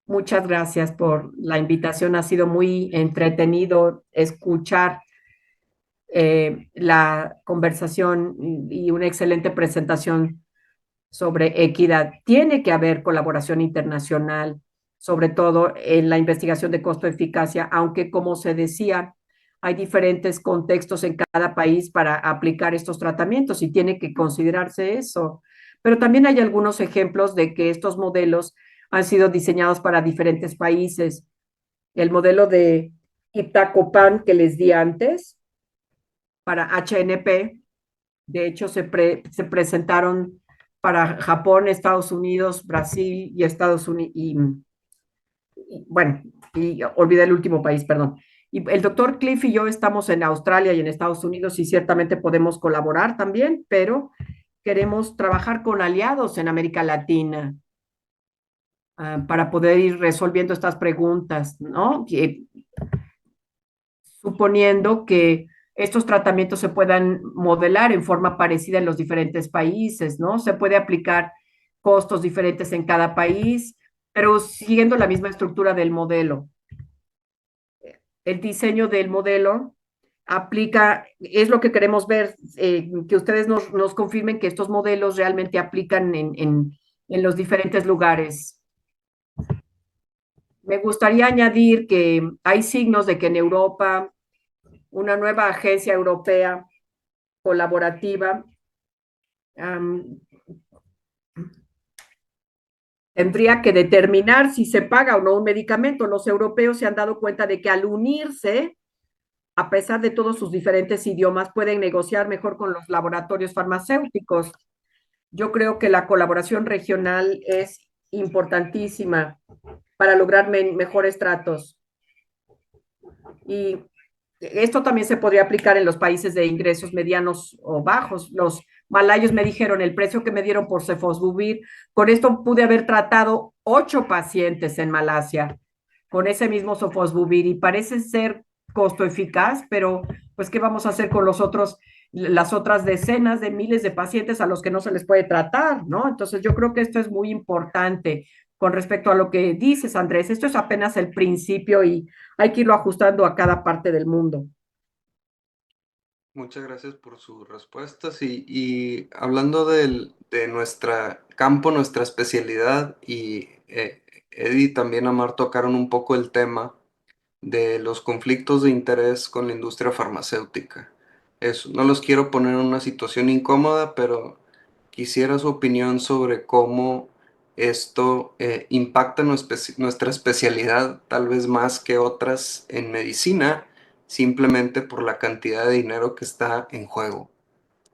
Muchas gracias por la invitación. Ha sido muy entretenido escuchar la conversación y una excelente presentación sobre equidad. Tiene que haber colaboración internacional, sobre todo en la investigación de costo-eficacia, aunque como se decía, hay diferentes contextos en cada país para aplicar estos tratamientos y tiene que considerarse eso. Pero también hay algunos ejemplos de que estos modelos han sido diseñados para diferentes países. El modelo de Iptacopan que les di antes para HNP, de hecho se presentaron para Japón, Estados Unidos, Brasil y Estados Unidos, bueno, y olvidé el último país, perdón. Y el doctor Cliff y yo estamos en Australia y en Estados Unidos y ciertamente podemos colaborar también, pero queremos trabajar con aliados en América Latina para poder ir resolviendo estas preguntas, ¿no? Suponiendo que estos tratamientos se puedan modelar en forma parecida en los diferentes países, ¿no? Se puede aplicar costos diferentes en cada país, pero siguiendo la misma estructura del modelo. El diseño del modelo aplica, es lo que queremos ver, que ustedes nos confirmen que estos modelos realmente aplican en los diferentes lugares. Me gustaría añadir que hay signos de que en Europa una nueva agencia europea colaborativa tendría que determinar si se paga o no un medicamento. Los europeos se han dado cuenta de que al unirse, a pesar de todos sus diferentes idiomas, pueden negociar mejor con los laboratorios farmacéuticos. Yo creo que la colaboración regional es importantísima para lograr mejores tratos. Y esto también se podría aplicar en los países de ingresos medianos o bajos. Los malayos me dijeron el precio que me dieron por Cefosbuvir. Con esto pude haber tratado 8 pacientes en Malasia con ese mismo Sofosbuvir y parece ser costo eficaz, pero pues ¿qué vamos a hacer con las otras decenas de miles de pacientes a los que no se les puede tratar, ¿no? Entonces yo creo que esto es muy importante con respecto a lo que dices, Andrés. Esto es apenas el principio y hay que irlo ajustando a cada parte del mundo. Muchas gracias por sus respuestas y hablando de nuestra campo, nuestra especialidad y Eddie y también Amar tocaron un poco el tema de los conflictos de interés con la industria farmacéutica. No los quiero poner en una situación incómoda, pero quisiera su opinión sobre cómo esto impacta nuestra especialidad, tal vez más que otras en medicina, simplemente por la cantidad de dinero que está en juego.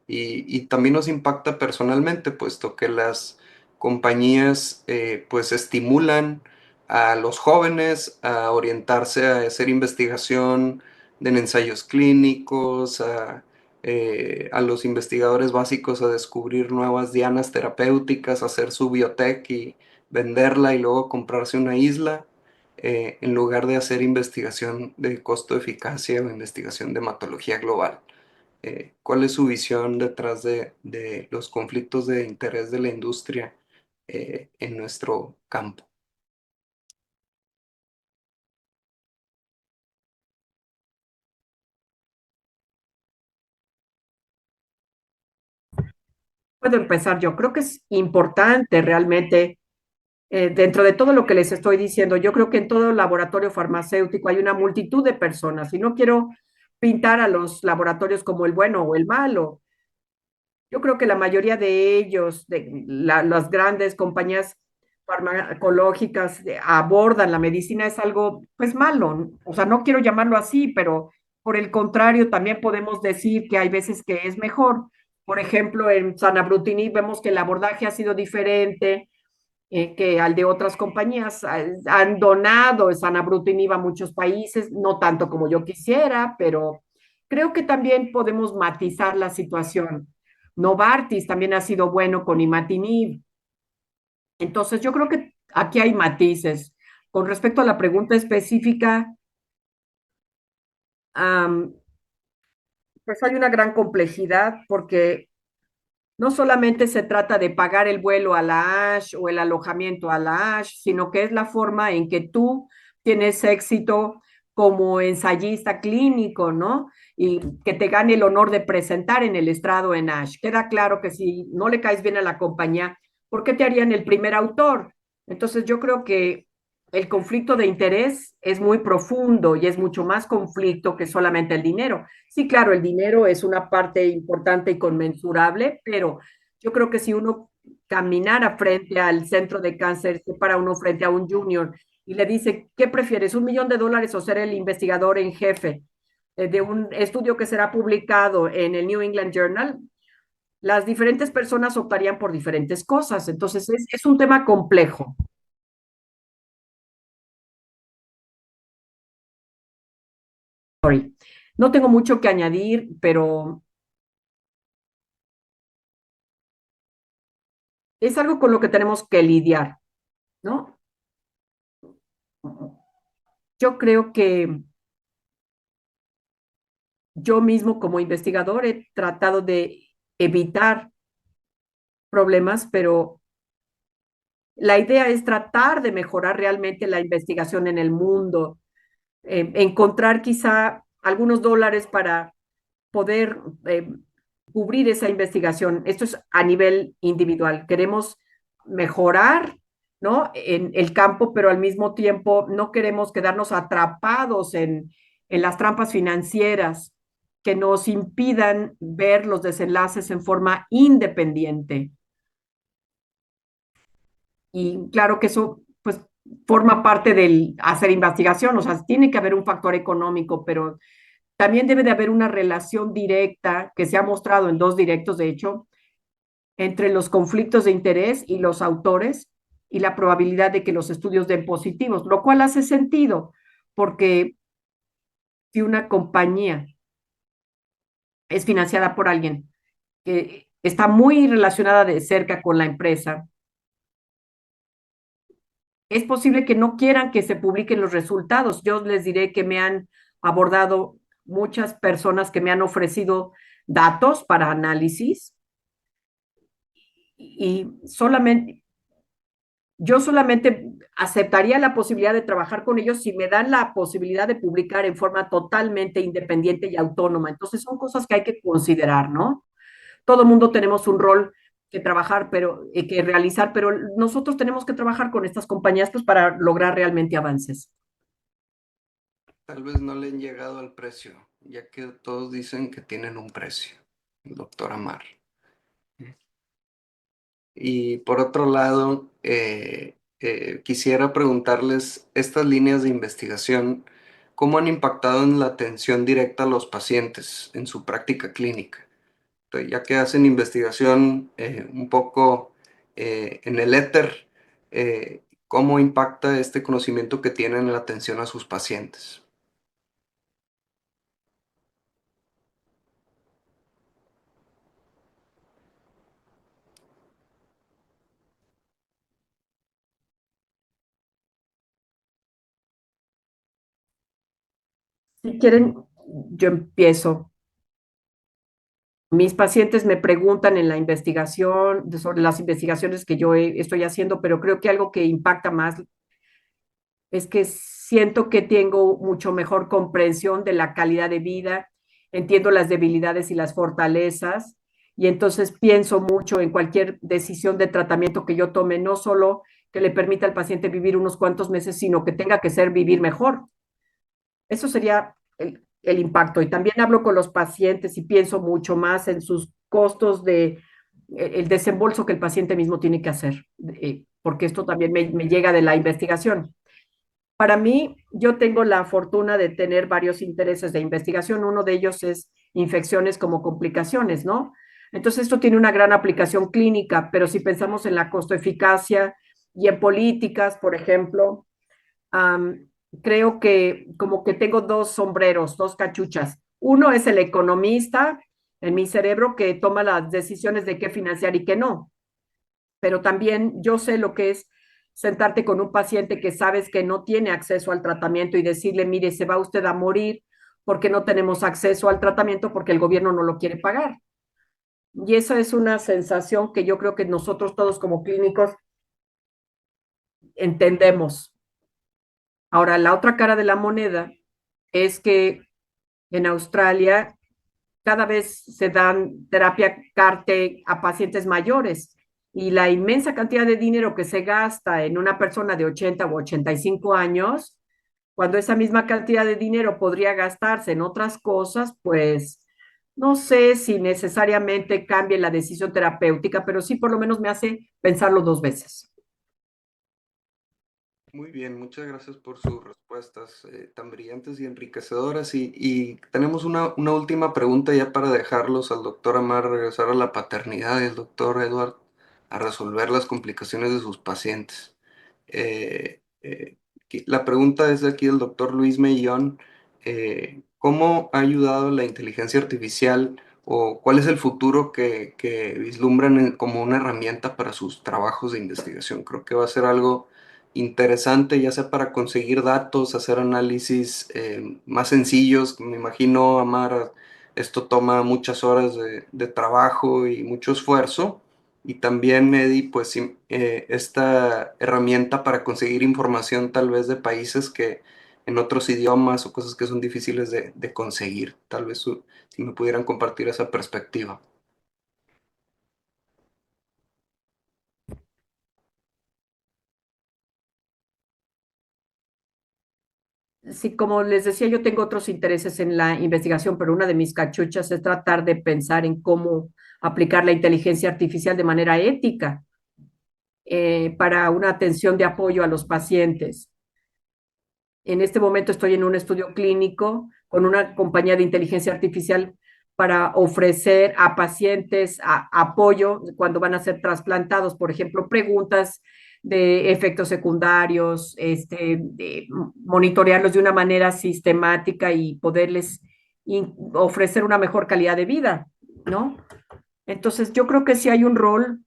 Y también nos impacta personalmente, puesto que las compañías pues estimulan a los jóvenes a orientarse a hacer investigación en ensayos clínicos, a los investigadores básicos a descubrir nuevas dianas terapéuticas, hacer su biotech y venderla y luego comprarse una isla, en lugar de hacer investigación de costo-eficacia o investigación de hematología global. ¿Cuál es su visión detrás de los conflictos de interés de la industria en nuestro campo? Puedo empezar. Yo creo que es importante realmente, dentro de todo lo que les estoy diciendo, yo creo que en todo laboratorio farmacéutico hay una multitud de personas y no quiero pintar a los laboratorios como el bueno o el malo. Yo creo que la mayoría de ellos, las grandes compañías farmacológicas, abordan la medicina es algo pues malo. O sea, no quiero llamarlo así, pero por el contrario, también podemos decir que hay veces que es mejor. Por ejemplo, en Sanabrutinib vemos que el abordaje ha sido diferente que al de otras compañías. Han donado Sanabrutinib a muchos países, no tanto como yo quisiera, pero creo que también podemos matizar la situación. Novartis también ha sido bueno con imatinib. Entonces, yo creo que aquí hay matices. Con respecto a la pregunta específica, um, pues hay una gran complejidad porque no solamente se trata de pagar el vuelo a la ASH o el alojamiento a la ASH, sino que es la forma en que tú tienes éxito como ensayista clínico, ¿no? Y que te gane el honor de presentar en el estrado en ASH. Queda claro que si no le caes bien a la compañía, ¿por qué te harían el primer autor? Entonces yo creo que el conflicto de interés es muy profundo y es mucho más conflicto que solamente el dinero. Sí, claro, el dinero es una parte importante y conmensurable, pero yo creo que si uno caminara frente al centro de cáncer, se para uno frente a un junior y le dice, ¿qué prefieres, $1 millón o ser el investigador en jefe de un estudio que será publicado en el New England Journal? Las diferentes personas optarían por diferentes cosas. Entonces, es un tema complejo. Sorry. No tengo mucho que añadir, pero es algo con lo que tenemos que lidiar, ¿no? Yo creo que yo mismo como investigador he tratado de evitar problemas, pero la idea es tratar de mejorar realmente la investigación en el mundo, encontrar quizá algunos dólares para poder cubrir esa investigación. Esto es a nivel individual. Queremos mejorar, ¿no? En el campo, pero al mismo tiempo no queremos quedarnos atrapados en las trampas financieras que nos impidan ver los desenlaces en forma independiente. Y claro que eso, pues, forma parte del hacer investigación, o sea, tiene que haber un factor económico, pero también debe de haber una relación directa que se ha mostrado en dos directos, de hecho, entre los conflictos de interés y los autores y la probabilidad de que los estudios den positivos, lo cual hace sentido, porque si una compañía es financiada por alguien que está muy relacionada de cerca con la empresa, es posible que no quieran que se publiquen los resultados. Yo les diré que me han abordado muchas personas que me han ofrecido datos para análisis y yo solamente aceptaría la posibilidad de trabajar con ellos si me dan la posibilidad de publicar en forma totalmente independiente y autónoma. Entonces son cosas que hay que considerar, ¿no? Todo mundo tenemos un rol que trabajar, pero que realizar, pero nosotros tenemos que trabajar con estas compañías pues para lograr realmente avances. Tal vez no le han llegado al precio, ya que todos dicen que tienen un precio, doctor Amar. Y por otro lado, quisiera preguntarles, estas líneas de investigación, ¿cómo han impactado en la atención directa a los pacientes en su práctica clínica? Entonces, ya que hacen investigación un poco en el éter, ¿cómo impacta este conocimiento que tienen en la atención a sus pacientes? Si quieren, yo empiezo. Mis pacientes me preguntan en la investigación, sobre las investigaciones que yo estoy haciendo, pero creo que algo que impacta más es que siento que tengo mucho mejor comprensión de la calidad de vida, entiendo las debilidades y las fortalezas, y entonces pienso mucho en cualquier decisión de tratamiento que yo tome, no solo que le permita al paciente vivir unos cuantos meses, sino que tenga que ser vivir mejor. Eso sería el impacto. Y también hablo con los pacientes y pienso mucho más en sus costos de el desembolso que el paciente mismo tiene que hacer, porque esto también me llega de la investigación. Para mí, yo tengo la fortuna de tener varios intereses de investigación. Uno de ellos es infecciones como complicaciones, ¿no? Entonces, esto tiene una gran aplicación clínica, pero si pensamos en la costo-eficacia y en políticas, por ejemplo, um, creo que como que tengo dos sombreros, dos cachuchas. Uno es el economista en mi cerebro que toma las decisiones de qué financiar y qué no, pero también yo sé lo que es sentarte con un paciente que sabes que no tiene acceso al tratamiento y decirle, mire, se va usted a morir porque no tenemos acceso al tratamiento porque el gobierno no lo quiere pagar. Y esa es una sensación que yo creo que nosotros todos como clínicos entendemos. Ahora, la otra cara de la moneda es que en Australia cada vez se dan terapia CAR-T a pacientes mayores y la inmensa cantidad de dinero que se gasta en una persona de 80 o 85 años, cuando esa misma cantidad de dinero podría gastarse en otras cosas, pues no sé si necesariamente cambie la decisión terapéutica, pero sí por lo menos me hace pensarlo dos veces. Muy bien, muchas gracias por sus respuestas tan brillantes y enriquecedoras. Y tenemos una última pregunta ya para dejarlos al doctor Amar regresar a la paternidad y al doctor Edward a resolver las complicaciones de sus pacientes. La pregunta es de aquí del doctor Luis Mellón. ¿Cómo ha ayudado la inteligencia artificial o cuál es el futuro que vislumbran como una herramienta para sus trabajos de investigación? Creo que va a ser algo interesante, ya sea para conseguir datos, hacer análisis más sencillos. Me imagino, Amar, esto toma muchas horas de trabajo y mucho esfuerzo. Y también Medi, pues esta herramienta para conseguir información tal vez de países que en otros idiomas o cosas que son difíciles de conseguir. Tal vez si me pudieran compartir esa perspectiva. Sí, como les decía, yo tengo otros intereses en la investigación, pero una de mis cachuchas es tratar de pensar en cómo aplicar la inteligencia artificial de manera ética para una atención de apoyo a los pacientes. En este momento estoy en un estudio clínico con una compañía de inteligencia artificial para ofrecer a pacientes apoyo cuando van a ser trasplantados, por ejemplo, preguntas de efectos secundarios, de monitorearlos de una manera sistemática y poderles ofrecer una mejor calidad de vida, ¿no? Entonces, yo creo que sí hay un rol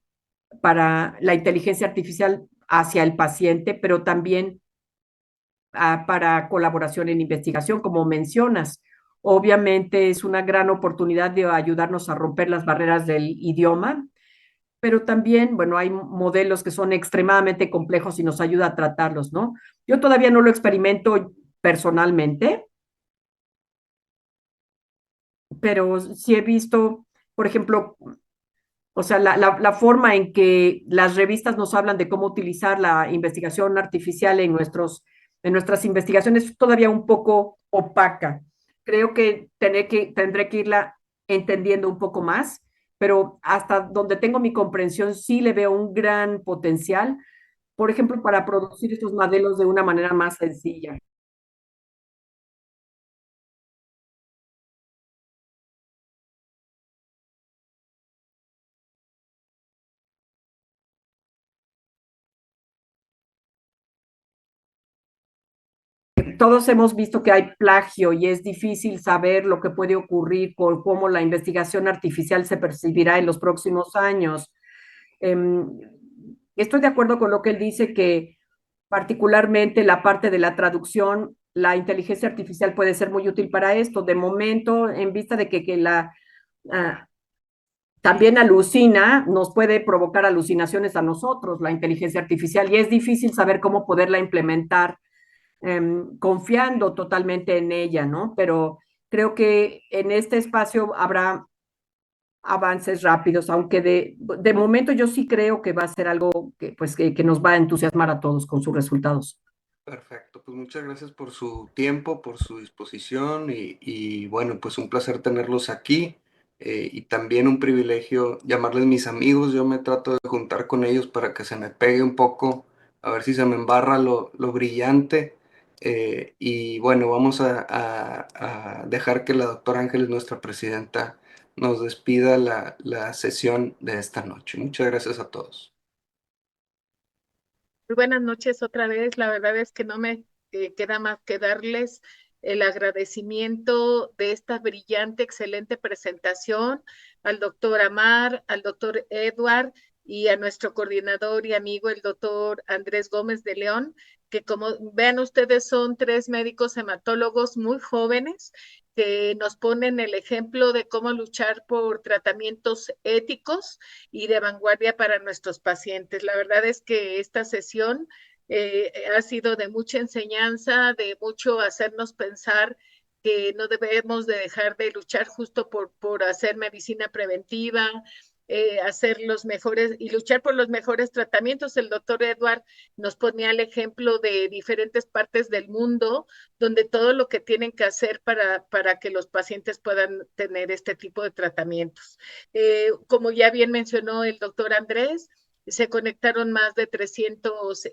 para la inteligencia artificial hacia el paciente, pero también para colaboración en investigación, como mencionas, Obviamente es una gran oportunidad de ayudarnos a romper las barreras del idioma, pero también, bueno, hay modelos que son extremadamente complejos y nos ayuda a tratarlos, ¿no? Yo todavía no lo experimento personalmente, pero sí he visto, por ejemplo, o sea, la forma en que las revistas nos hablan de cómo utilizar la investigación artificial en nuestras investigaciones es todavía un poco opaca. Creo que tendré que irla entendiendo un poco más, pero hasta donde tengo mi comprensión sí le veo un gran potencial, por ejemplo, para producir estos modelos de una manera más sencilla. Todos hemos visto que hay plagio y es difícil saber lo que puede ocurrir con cómo la investigación artificial se percibirá en los próximos años. Em, Estoy de acuerdo con lo que él dice, que particularmente la parte de la traducción, la inteligencia artificial puede ser muy útil para esto. De momento, en vista de que ah, también alucina, nos puede provocar alucinaciones a nosotros, la inteligencia artificial, y es difícil saber cómo poderla implementar confiando totalmente en ella, ¿no? Pero creo que en este espacio habrá avances rápidos, aunque de momento yo sí creo que va a ser algo que, pues, que nos va a entusiasmar a todos con sus resultados. Perfecto, pues muchas gracias por su tiempo, por su disposición y bueno, pues un placer tenerlos aquí y también un privilegio llamarles mis amigos. Yo me trato de juntar con ellos para que se me pegue un poco, a ver si se me embarra lo brillante. Y bueno, vamos a dejar que la doctora Ángeles, nuestra presidenta, nos despida la sesión de esta noche. Muchas gracias a todos. Muy buenas noches otra vez. La verdad es que no me queda más que darles el agradecimiento de esta brillante, excelente presentación al doctor Amar, al doctor Edward y a nuestro coordinador y amigo, el doctor Andrés Gómez de León, que como vean ustedes son tres médicos hematólogos muy jóvenes que nos ponen el ejemplo de cómo luchar por tratamientos éticos y de vanguardia para nuestros pacientes. La verdad es que esta sesión ha sido de mucha enseñanza, de mucho hacernos pensar que no debemos de dejar de luchar justo por hacer medicina preventiva, hacer los mejores y luchar por los mejores tratamientos. El doctor Edward nos ponía el ejemplo de diferentes partes del mundo donde todo lo que tienen que hacer para que los pacientes puedan tener este tipo de tratamientos. Como ya bien mencionó el doctor Andrés, se conectaron más de 300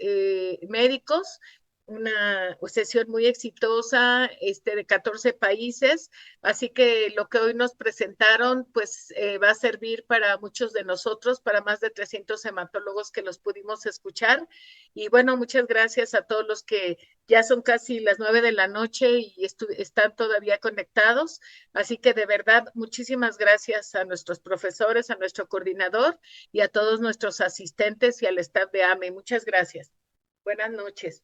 médicos, una sesión muy exitosa de 14 países, así que lo que hoy nos presentaron pues va a servir para muchos de nosotros, para más de 300 hematólogos que los pudimos escuchar. Y bueno, muchas gracias a todos los que ya son casi las 9 de la noche y están todavía conectados. Así que de verdad, muchísimas gracias a nuestros profesores, a nuestro coordinador y a todos nuestros asistentes y al staff de AME. Muchas gracias. Buenas noches.